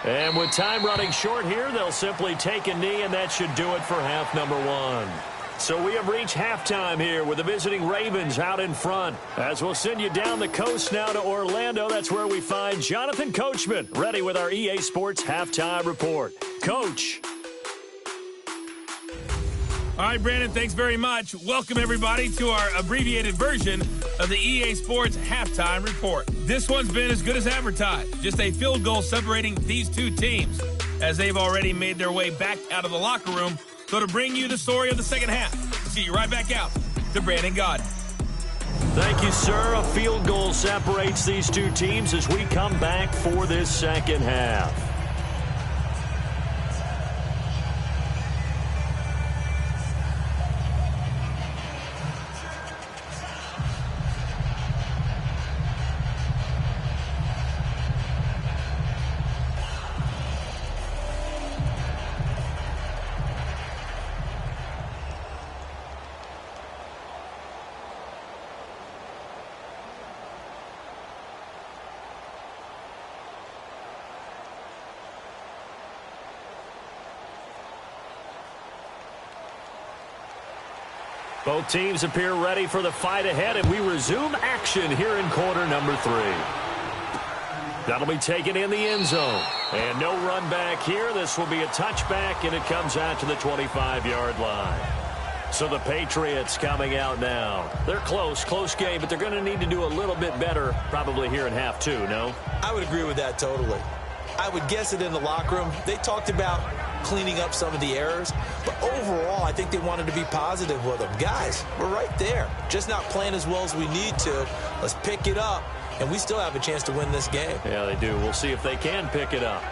And with time running short here, they'll simply take a knee, and that should do it for half number 1. So we have reached halftime here with the visiting Ravens out in front. As we'll send you down the coast now to Orlando, that's where we find Jonathan Coachman, ready with our EA Sports Halftime Report. Coach. All right, Brandon, thanks very much. Welcome, everybody, to our abbreviated version of the EA Sports Halftime Report. This one's been as good as advertised. Just a field goal separating these two teams, as they've already made their way back out of the locker room. So to bring you the story of the second half, we'll see you right back out to Brandon Gaudin. Thank you, sir. A field goal separates these two teams as we come back for this second half. Both teams appear ready for the fight ahead, and we resume action here in quarter number 3. That'll be taken in the end zone. And no run back here. This will be a touchback, and it comes out to the 25-yard line. So the Patriots coming out now. They're close game, but they're going to need to do a little bit better probably here in half 2, no? I would agree with that totally. I would guess it in the locker room. They talked about cleaning up some of the errors, but overall, I think they wanted to be positive with them. Guys, we're right there. Just not playing as well as we need to. Let's pick it up, and we still have a chance to win this game. Yeah, they do. We'll see if they can pick it up.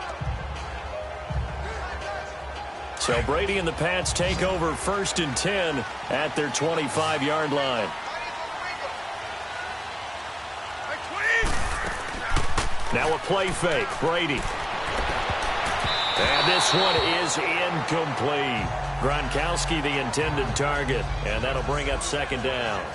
So Brady and the Pats take over 1st and 10 at their 25-yard line. Now a play fake. Brady. And this one is incomplete. Gronkowski the intended target, and that'll bring up 2nd down.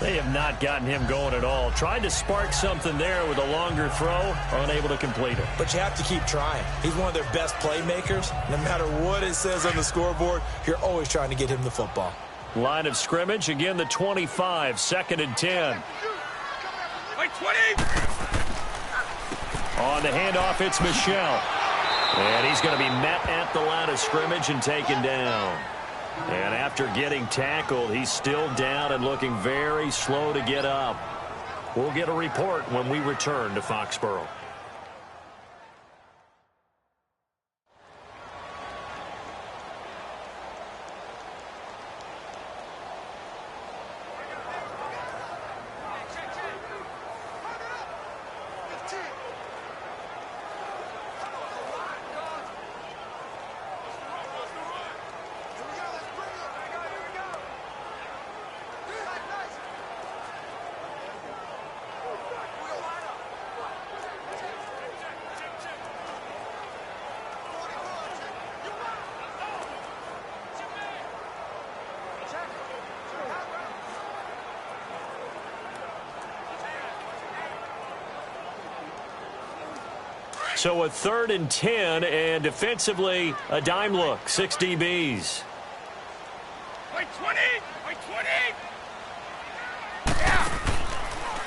They have not gotten him going at all. Tried to spark something there with a longer throw, unable to complete it. But you have to keep trying. He's one of their best playmakers. No matter what it says on the scoreboard, you're always trying to get him the football. Line of scrimmage, again the 25, 2nd and 10. On the handoff, it's Michel. And he's going to be met at the line of scrimmage and taken down. And after getting tackled, he's still down and looking very slow to get up. We'll get a report when we return to Foxborough. So a 3rd and 10, and defensively, a dime look, 6 DBs. Wait, 20!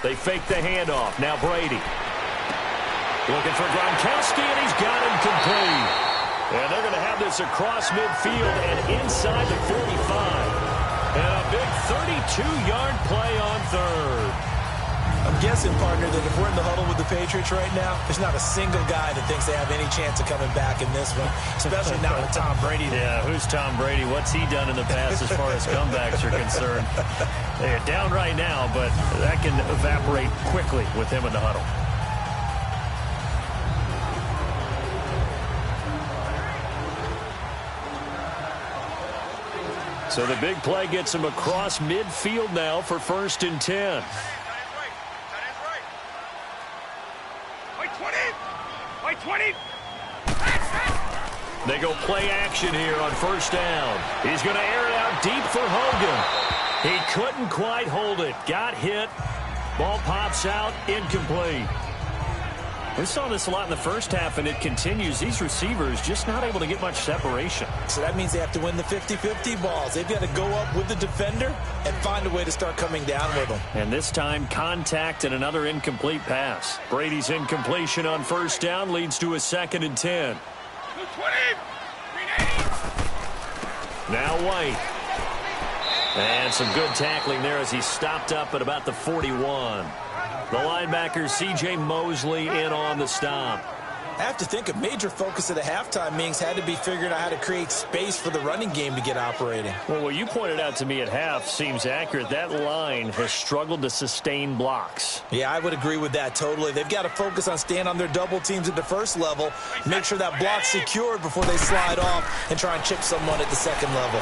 They fake the handoff. Now Brady. Looking for Gronkowski, and he's got him complete. And they're going to have this across midfield and inside the 45. And a big 32-yard play on 3rd. I'm guessing, partner, that if we're in the huddle with the Patriots right now, there's not a single guy that thinks they have any chance of coming back in this one, especially not with Tom Brady there. Yeah, who's Tom Brady? What's he done in the past as far as comebacks are concerned? They're down right now, but that can evaporate quickly with him in the huddle. So the big play gets him across midfield now for 1st and 10. They go play action here on 1st down. He's going to air it out deep for Hogan. He couldn't quite hold it. Got hit. Ball pops out. Incomplete. We saw this a lot in the first half, and it continues. These receivers just not able to get much separation. So that means they have to win the 50-50 balls. They've got to go up with the defender and find a way to start coming down with them. And this time, contact and another incomplete pass. Brady's incompletion on 1st down leads to a 2nd and 10. Now White. And some good tackling there as he stopped up at about the 41. The linebacker, C.J. Mosley, in on the stop. I have to think a major focus of the halftime meetings had to be figuring out how to create space for the running game to get operating. Well, what you pointed out to me at half seems accurate. That line has struggled to sustain blocks. Yeah, I would agree with that totally. They've got to focus on staying on their double teams at the first level, make sure that block's secured before they slide off and try and chip someone at the second level.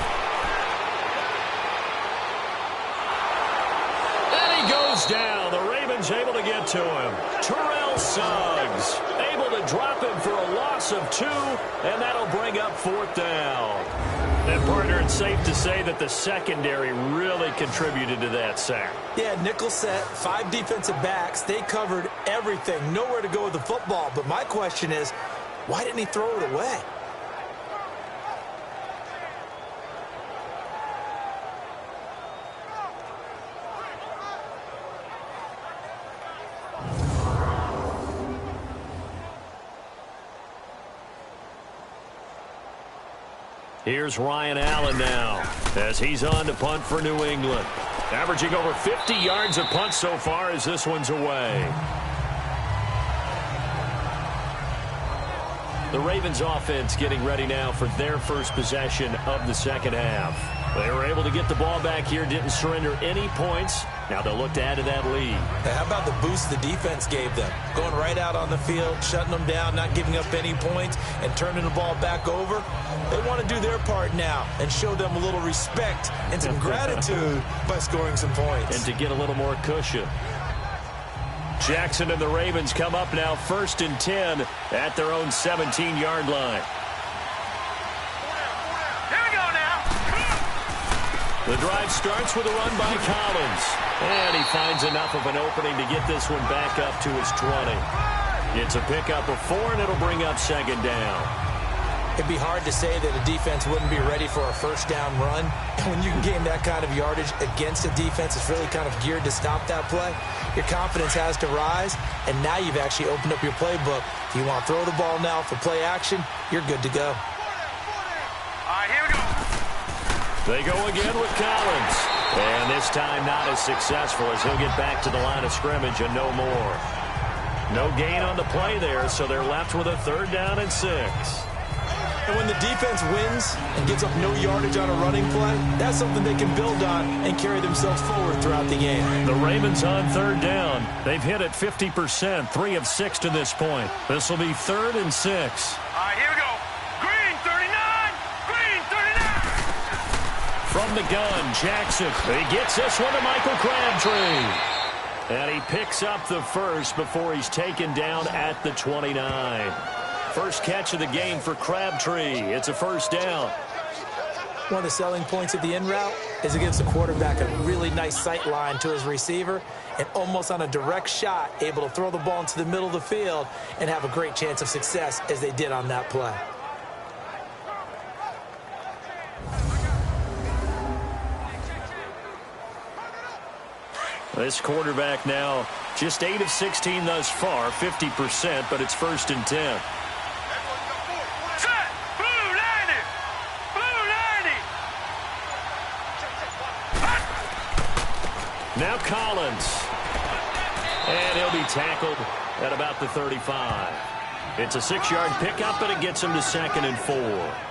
And he goes down. The Ravens able to get to him. Terrell Suggs able to drop him for a loss of 2, and that'll bring up 4th down. And, partner, it's safe to say that the secondary really contributed to that sack. Yeah, nickel set, 5 defensive backs. They covered everything. Nowhere to go with the football. But my question is, why didn't he throw it away? Here's Ryan Allen now as he's on to punt for New England. Averaging over 50 yards a punt so far as this one's away. The Ravens offense getting ready now for their first possession of the second half. They were able to get the ball back here, didn't surrender any points. Now they'll look to add to that lead. Hey, how about the boost the defense gave them? Going right out on the field, shutting them down, not giving up any points, and turning the ball back over. They want to do their part now and show them a little respect and some gratitude by scoring some points. And to get a little more cushion. Jackson and the Ravens come up now 1st and 10 at their own 17-yard line. Here we go now. The drive starts with a run by Collins. And he finds enough of an opening to get this one back up to his 20. It's a pickup of 4, and it'll bring up 2nd down. It'd be hard to say that a defense wouldn't be ready for a first down run. And when you can gain that kind of yardage against a defense that's really kind of geared to stop that play, your confidence has to rise, and now you've actually opened up your playbook. If you want to throw the ball now for play action, you're good to go. All right, here we go. They go again with Collins. And this time not as successful as he'll get back to the line of scrimmage and no more. No gain on the play there, so they're left with a 3rd down and 6. And when the defense wins and gives up no yardage on a running play, that's something they can build on and carry themselves forward throughout the game. The Ravens on 3rd down. They've hit it 50%, 3 of 6 to this point. This will be 3rd and 6. All right, here we go. Green 39. Green 39. From the gun, Jackson. He gets this one to Michael Crabtree. And he picks up the first before he's taken down at the 29. First catch of the game for Crabtree. It's a 1st down. One of the selling points of the in route is it gives the quarterback a really nice sight line to his receiver and almost on a direct shot able to throw the ball into the middle of the field and have a great chance of success as they did on that play. This quarterback now just 8 of 16 thus far, 50%, but it's 1st and 10. Set. Blue 90. Blue 90. Now Collins. And he'll be tackled at about the 35. It's a 6-yard pickup, but it gets him to 2nd and 4.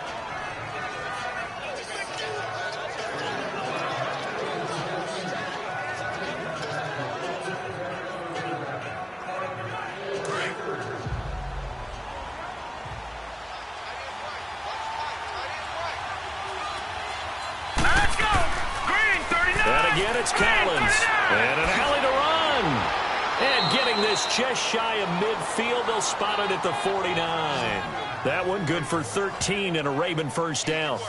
It's Collins, and an alley to run. And getting this just shy of midfield, they'll spot it at the 49. That one good for 13 and a Raven 1st down.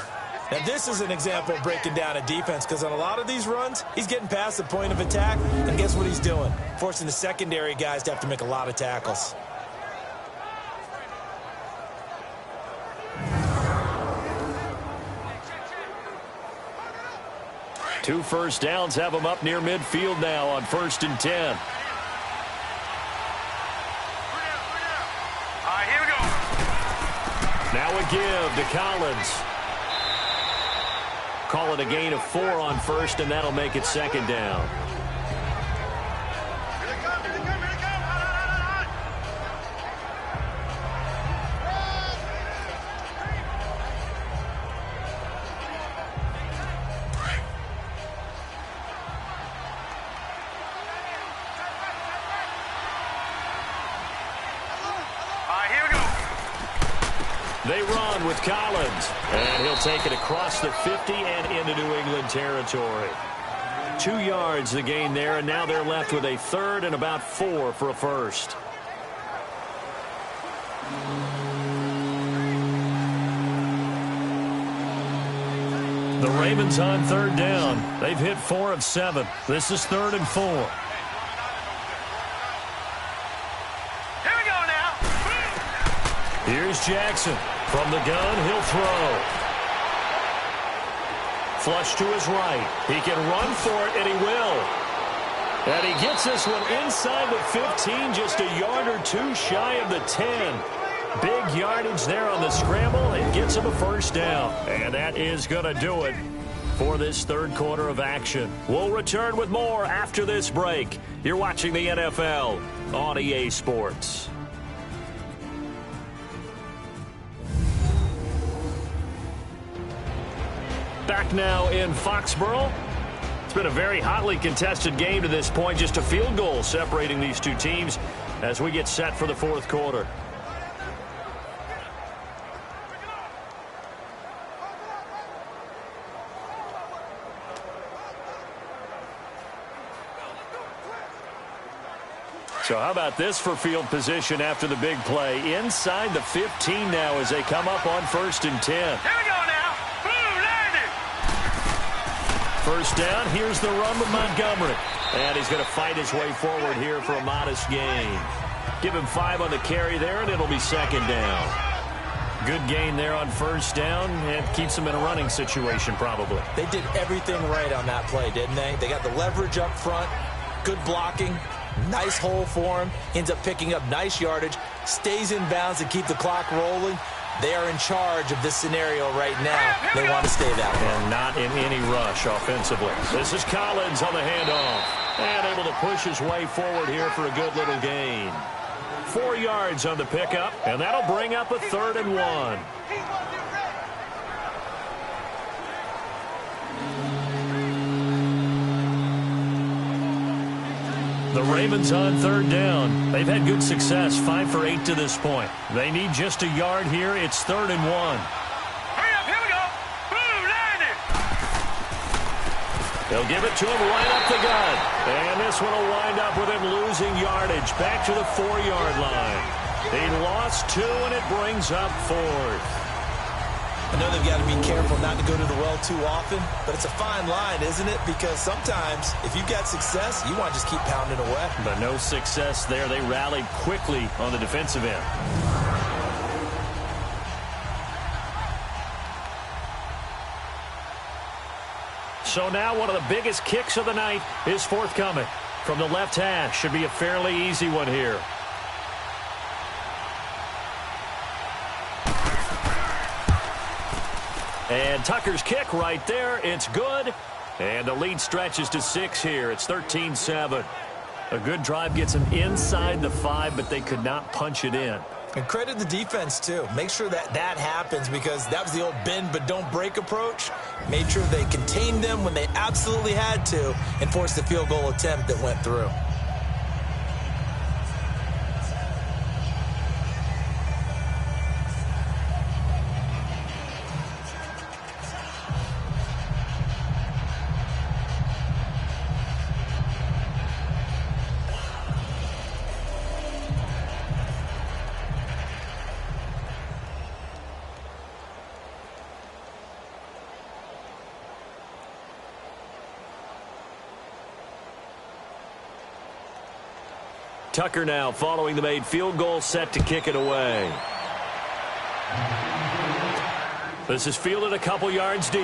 Now this is an example of breaking down a defense because on a lot of these runs, he's getting past the point of attack, and guess what he's doing? Forcing the secondary guys to have to make a lot of tackles. Two 1st downs have them up near midfield now on 1st and 10. All right, here we go. Now a give to Collins. Call it a gain of 4 on 1st, and that'll make it 2nd down. They run with Collins, and he'll take it across the 50 and into New England territory. 2 yards the gain there, and now they're left with a 3rd and about 4 for a 1st. The Ravens on 3rd down. They've hit 4 of 7. This is 3rd and 4. Here we go now. Here's Jackson. From the gun, he'll throw. Flush to his right. He can run for it, and he will. And he gets this one inside the 15, just a yard or 2 shy of the 10. Big yardage there on the scramble. It gets him a first down. And that is going to do it for this third quarter of action. We'll return with more after this break. You're watching the NFL on EA Sports. Back now in Foxborough. It's been a very hotly contested game to this point. Just a field goal separating these two teams as we get set for the fourth quarter. So how about this for field position after the big play? Inside the 15 now as they come up on 1st and 10. Here we go now. Boom, landed. First down, here's the run with Montgomery. And he's going to fight his way forward here for a modest gain. Give him 5 on the carry there, and it'll be 2nd down. Good gain there on 1st down, and keeps him in a running situation probably. They did everything right on that play, didn't they? They got the leverage up front, good blocking, nice hole for him, ends up picking up nice yardage, stays in bounds to keep the clock rolling. They are in charge of this scenario right now. They want to stay that way. And not in any rush offensively. This is Collins on the handoff. And able to push his way forward here for a good little gain. 4 yards on the pickup, and that'll bring up a 3rd and 1. The Ravens on 3rd down. They've had good success, 5 for 8 to this point. They need just a yard here. It's 3rd and 1. Hurry up, here we go. Boom, landed. They'll give it to him right up the gut. And this one will wind up with him losing yardage back to the 4-yard line. He lost 2, and it brings up 4th. I know they've got to be careful not to go to the well too often, but it's a fine line, isn't it? Because sometimes, if you've got success, you want to just keep pounding away. But no success there. They rallied quickly on the defensive end. So now one of the biggest kicks of the night is forthcoming. From the left hash, should be a fairly easy one here. And Tucker's kick right there. It's good. And the lead stretches to 6 here. It's 13-7. A good drive gets them inside the 5, but they could not punch it in. And credit the defense, too. Make sure that happens, because that was the old bend but don't break approach. Made sure they contained them when they absolutely had to and forced the field goal attempt that went through. Tucker now following the made field goal, set to kick it away. This is fielded a couple yards deep.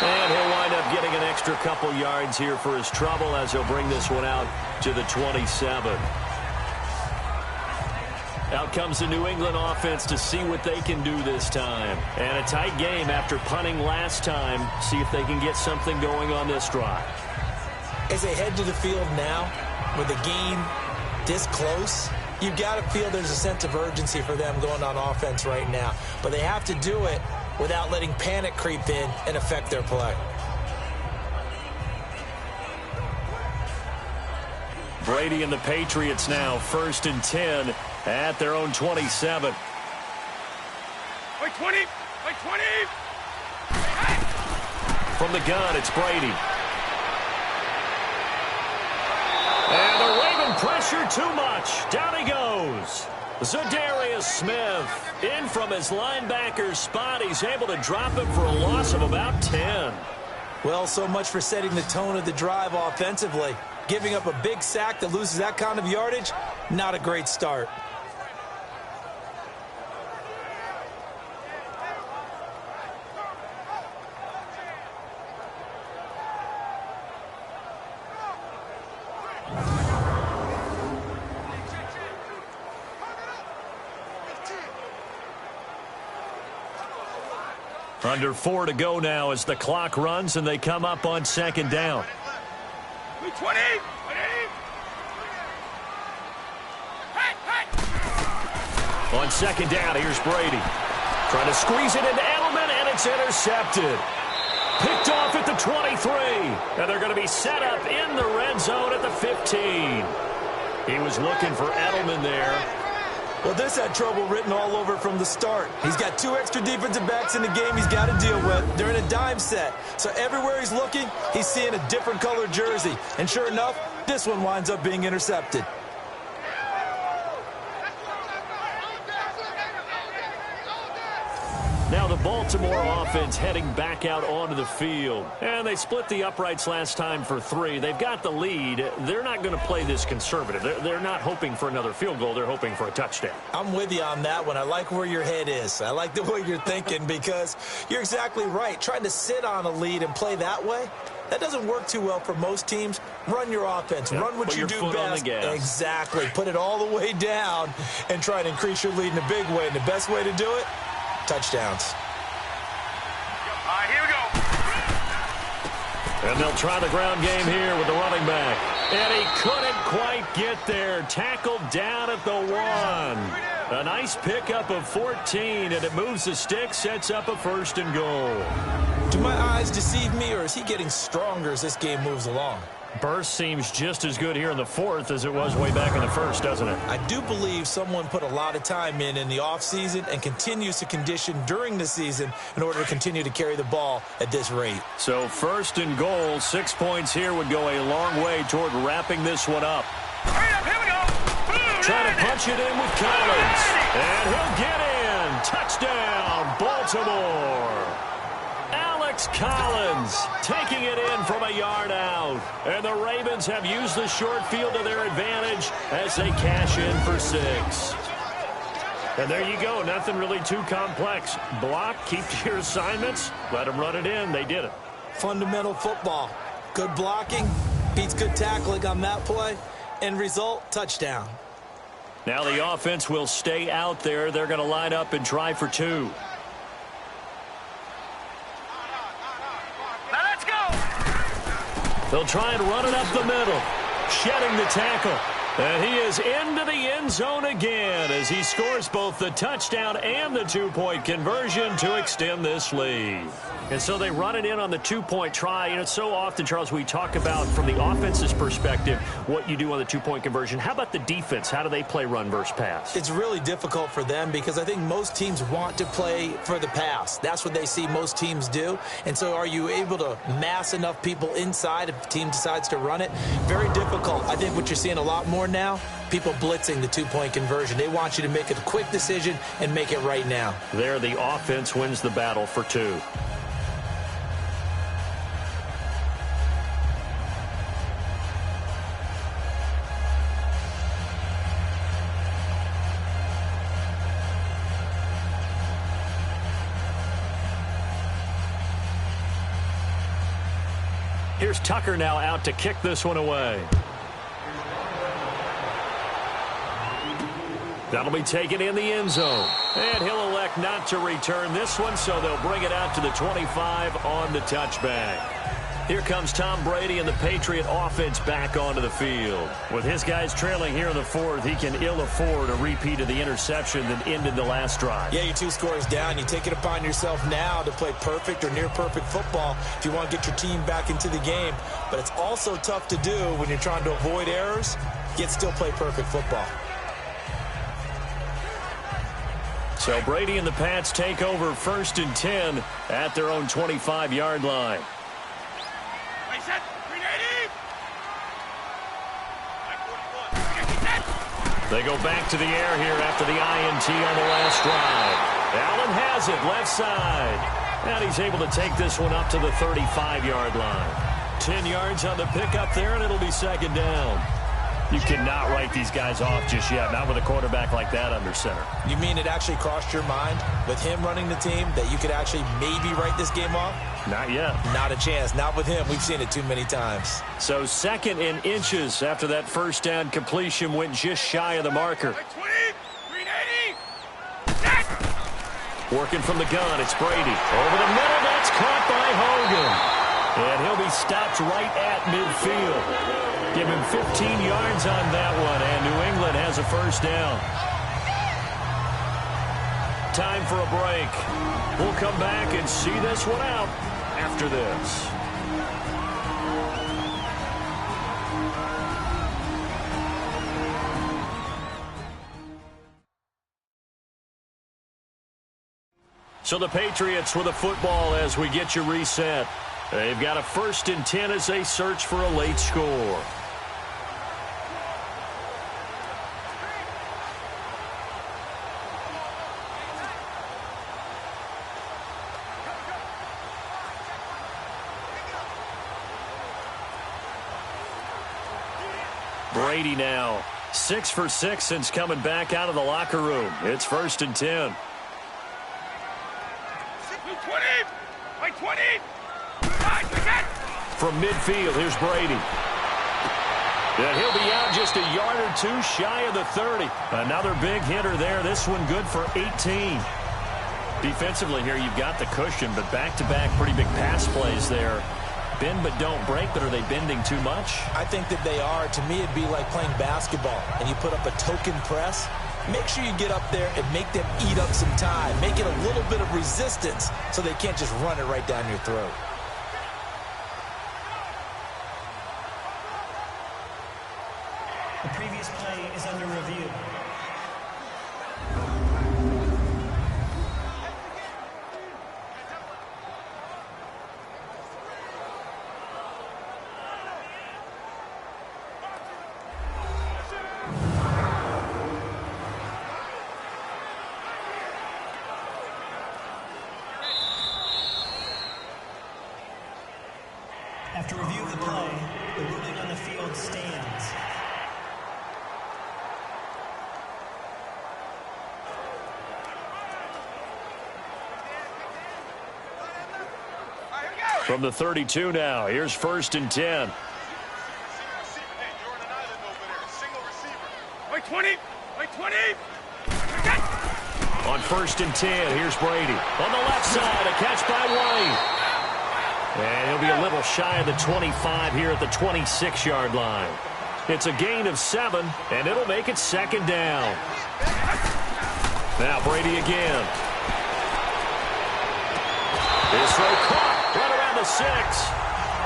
And he'll wind up getting an extra couple yards here for his trouble as he'll bring this one out to the 27. Out comes the New England offense to see what they can do this time. And a tight game after punting last time. See if they can get something going on this drive. As they head to the field now, with the game this close, you've got to feel there's a sense of urgency for them going on offense right now. But they have to do it without letting panic creep in and affect their play. Brady and the Patriots now 1st and 10 at their own 27. Wait, 20. Wait, 20. From the gun, it's Brady. And the Raven pressure too much. Down he goes. Zadarius Smith in from his linebacker's spot. He's able to drop him for a loss of about 10. Well, so much for setting the tone of the drive offensively. Giving up a big sack that loses that kind of yardage, not a great start. Under 4 to go now as the clock runs and they come up on second down. 20. On second down, here's Brady. Trying to squeeze it into Edelman, and it's intercepted. Picked off at the 23. And they're going to be set up in the red zone at the 15. He was looking for Edelman there. Well, this had trouble written all over from the start. He's got 2 extra defensive backs in the game he's got to deal with. They're in a dime set. So everywhere he's looking, he's seeing a different color jersey. And sure enough, this one winds up being intercepted. Now the Baltimore offense heading back out onto the field. And they split the uprights last time for 3. They've got the lead. They're not going to play this conservative. They're not hoping for another field goal. They're hoping for a touchdown. I'm with you on that one. I like where your head is. I like the way you're thinking because you're exactly right. Trying to sit on a lead and play that way, that doesn't work too well for most teams. Run your offense. Yep. Run what you do best. Exactly. Put it all the way down and try to increase your lead in a big way. And the best way to do it, touchdowns. All right, here we go. And they'll try the ground game here with the running back. And he couldn't quite get there. Tackled down at the 1. A nice pickup of 14, and it moves the stick, sets up a 1st and goal. Do my eyes deceive me, or is he getting stronger as this game moves along? Burst seems just as good here in the 4th as it was way back in the 1st, doesn't it? I do believe someone put a lot of time in the offseason and continues to condition during the season in order to continue to carry the ball at this rate. So 1st and goal, 6 points here would go a long way toward wrapping this one up. Hurry up, here we go. Trying to punch it in with Collins. And he'll get in. Touchdown, Baltimore. Collins taking it in from a yard out. And the Ravens have used the short field to their advantage as they cash in for 6. And there you go. Nothing really too complex. Block, keep to your assignments, let them run it in. They did it. Fundamental football. Good blocking beats good tackling on that play. End result, touchdown. Now the offense will stay out there. They're going to line up and try for 2. They'll try and run it up the middle. Shedding the tackle. And he is into the end zone again as he scores both the touchdown and the 2-point conversion to extend this lead. And so they run it in on the 2-point try. You know, so often, Charles, we talk about from the offense's perspective what you do on the 2-point conversion. How about the defense? How do they play run versus pass? It's really difficult for them because I think most teams want to play for the pass. That's what they see most teams do. And so are you able to mass enough people inside if the team decides to run it? Very difficult. I think what you're seeing a lot more now, people blitzing the 2-point conversion. They want you to make a quick decision and make it right now. There, the offense wins the battle for 2. Here's Tucker now out to kick this one away. That'll be taken in the end zone. And he'll elect not to return this one, so they'll bring it out to the 25 on the touchback. Here comes Tom Brady and the Patriot offense back onto the field. With his guys trailing here in the 4th, he can ill afford a repeat of the interception that ended the last drive. Yeah, you're 2 scores down. You take it upon yourself now to play perfect or near perfect football if you want to get your team back into the game. But it's also tough to do when you're trying to avoid errors, yet still play perfect football. So Brady and the Pats take over 1st and 10 at their own 25-yard line. They go back to the air here after the INT on the last drive. Allen has it left side. And he's able to take this one up to the 35-yard line. 10 yards on the pickup there, and it'll be 2nd down. You cannot write these guys off just yet, not with a quarterback like that under center. You mean it actually crossed your mind with him running the team that you could actually maybe write this game off? Not yet. Not a chance. Not with him. We've seen it too many times. So 2nd and inches after that 1st down completion went just shy of the marker. Working from the gun, it's Brady. Over the middle, that's caught by Hogan. And he'll be stopped right at midfield. Give him 15 yards on that one, and New England has a first down. Time for a break. We'll come back and see this one out after this. So the Patriots with a football as we get you reset. They've got a 1st and 10 as they search for a late score. Brady now 6 for 6 since coming back out of the locker room. It's 1st and 10. 20! From midfield, here's Brady. And he'll be out just a yard or two shy of the 30. Another big hitter there. This one good for 18. Defensively here, you've got the cushion, but back-to-back pretty big pass plays there. Bend but don't break, but are they bending too much? I think that they are. To me, it'd be like playing basketball, and you put up a token press. Make sure you get up there and make them eat up some time. Make it a little bit of resistance so they can't just run it right down your throat. The previous play is under review. After review of the play, the ruling on the field stands. From the 32 now, here's 1st and 10. Wait, 20! Wait, 20! On 1st and 10, here's Brady. On the left side, a catch by White. And he'll be a little shy of the 25 here at the 26-yard line. It's a gain of 7, and it'll make it 2nd down. Now Brady again. This throw caught right around the 6.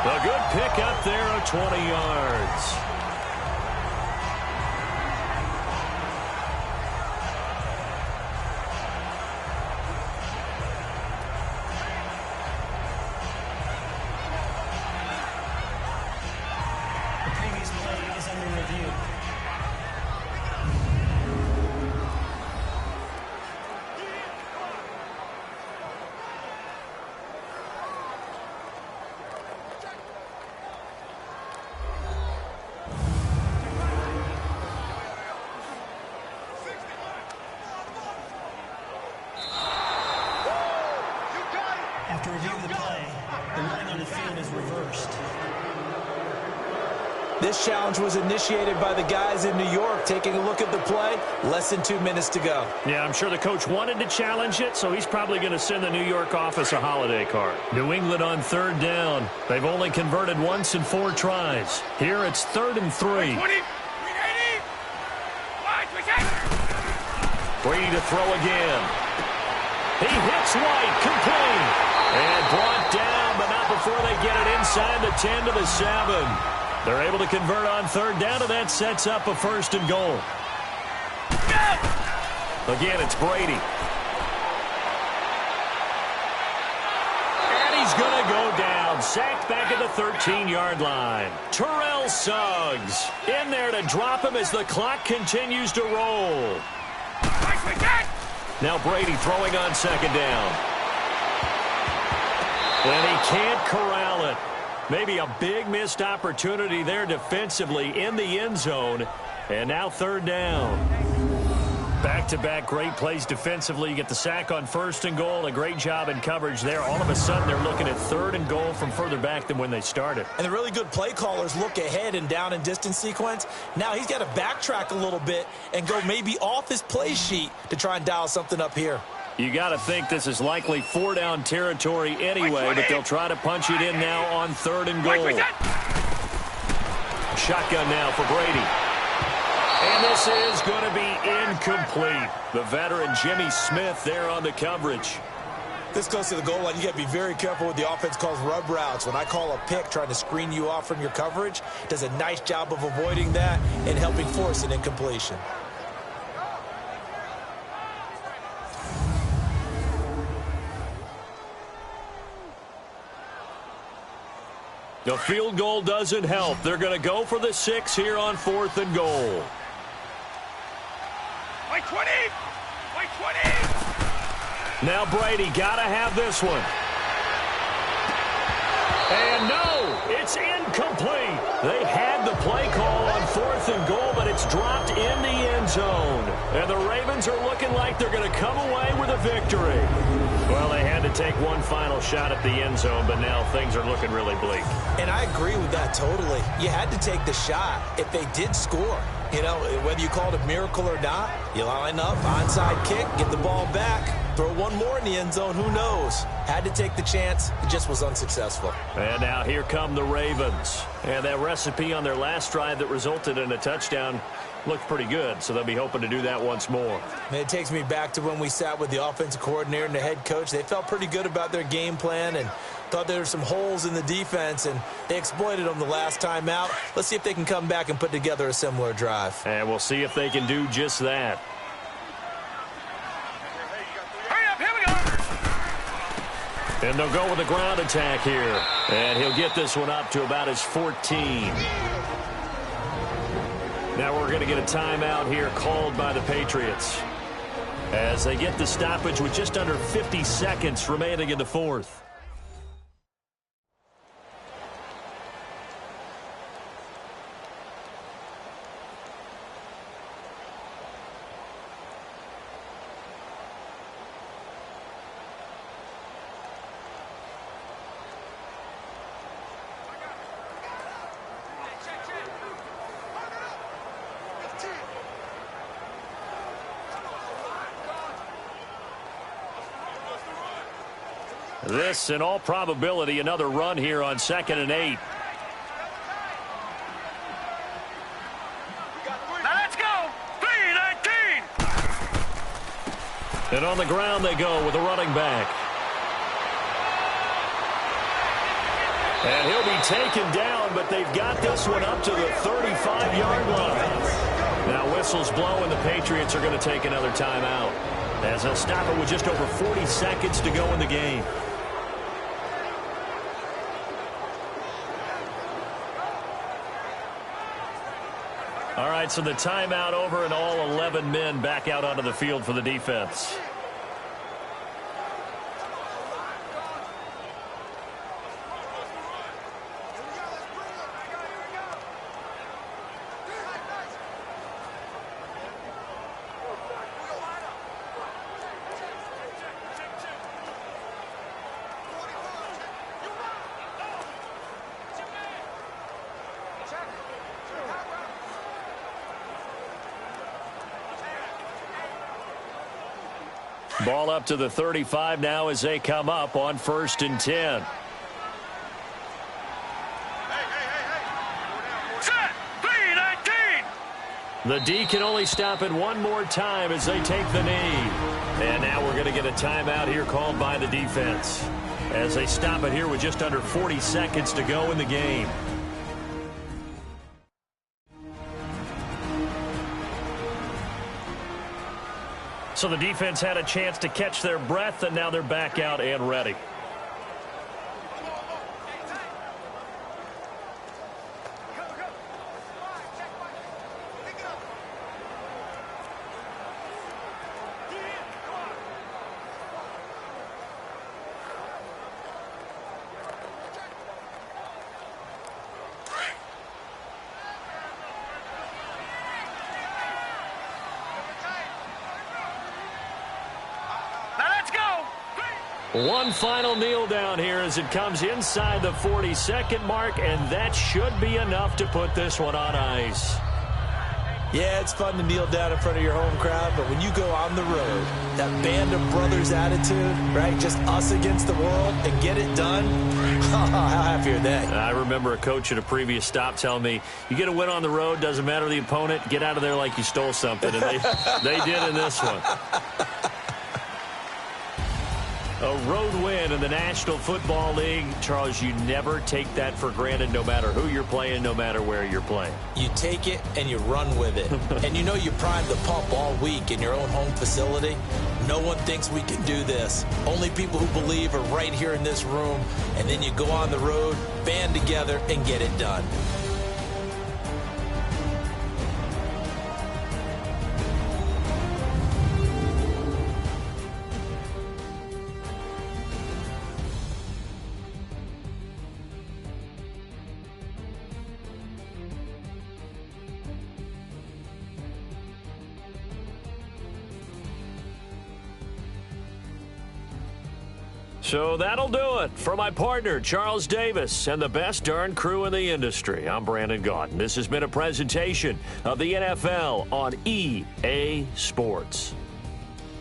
A good pickup there of 20 yards. After review of the play, the ruling on the field is reversed. This challenge was initiated by the guys in New York. Taking a look at the play, less than 2 minutes to go. Yeah, I'm sure the coach wanted to challenge it, so he's probably going to send the New York office a holiday card. New England on 3rd down. They've only converted once in 4 tries. Here it's 3rd and 3. 20! Brady to throw again. He hits White, complete. And brought down, but not before they get it inside the 10 to the 7. They're able to convert on 3rd down, and that sets up a 1st and goal. Again, it's Brady. And he's going to go down. Sacked back at the 13-yard line. Terrell Suggs in there to drop him as the clock continues to roll. Now Brady throwing on 2nd down. And he can't corral it. Maybe a big missed opportunity there defensively in the end zone. And now 3rd down. Back-to-back great plays defensively. You get the sack on 1st and goal. A great job in coverage there. All of a sudden, they're looking at 3rd and goal from further back than when they started. And the really good play callers look ahead and down and distance sequence. Now he's got to backtrack a little bit and go maybe off his play sheet to try and dial something up here. You got to think this is likely 4-down territory anyway, but they'll try to punch it in now on 3rd and goal. Shotgun now for Brady. And this is going to be incomplete. The veteran Jimmy Smith there on the coverage. This goes to the goal line. You got to be very careful with the offense calls rub routes. When I call a pick trying to screen you off from your coverage, does a nice job of avoiding that and helping force an incompletion. The field goal doesn't help. They're going to go for the 6 here on 4th and goal. By 20! By 20! Now Brady got to have this one. And no, it's incomplete. They had the play call on 4th and goal, but it's dropped in the end zone. And the Ravens are looking like they're going to come away with a victory. Well, they had to take one final shot at the end zone, but now things are looking really bleak. And I agree with that totally. You had to take the shot if they did score. You know, whether you call it a miracle or not, you line up, onside kick, get the ball back, throw one more in the end zone, who knows? Had to take the chance. It just was unsuccessful. And now here come the Ravens. And that recipe on their last drive that resulted in a touchdown looked pretty good, so they'll be hoping to do that once more. And it takes me back to when we sat with the offensive coordinator and the head coach. They felt pretty good about their game plan and thought there were some holes in the defense, and they exploited them the last time out. Let's see if they can come back and put together a similar drive. And we'll see if they can do just that. Hurry up, here we go! And they'll go with a ground attack here. And he'll get this one up to about his 14. Now we're going to get a timeout here called by the Patriots as they get the stoppage with just under 50 seconds remaining in the 4th. This, in all probability, another run here on 2nd and 8. Now let's go! 3-19! And on the ground they go with a running back. And he'll be taken down, but they've got this one up to the 35-yard line. Now whistles blow, and the Patriots are going to take another timeout as they'll stop it with just over 40 seconds to go in the game. All right, so the timeout over and all 11 men back out onto the field for the defense. Ball up to the 35 now as they come up on 1st and 10. Set! 3-19! The D can only stop it one more time as they take the knee. And now we're going to get a timeout here called by the defense as they stop it here with just under 40 seconds to go in the game. So the defense had a chance to catch their breath, and now they're back out and ready. One final kneel down here as it comes inside the 40-second mark, and that should be enough to put this one on ice. Yeah, it's fun to kneel down in front of your home crowd, but when you go on the road, that band of brothers attitude, right, just us against the world, and get it done, how happy are they? I remember a coach at a previous stop telling me, you get a win on the road, doesn't matter the opponent, get out of there like you stole something, and they did in this one. A road win in the National Football League. Charles, you never take that for granted no matter who you're playing, no matter where you're playing. You take it and you run with it. And you know you primed the pump all week in your own home facility. No one thinks we can do this. Only people who believe are right here in this room. And then you go on the road, band together, and get it done. So that'll do it. For my partner, Charles Davis, and the best darn crew in the industry, I'm Brandon Gaudin. This has been a presentation of the NFL on EA Sports.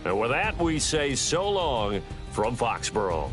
And with that, we say so long from Foxborough.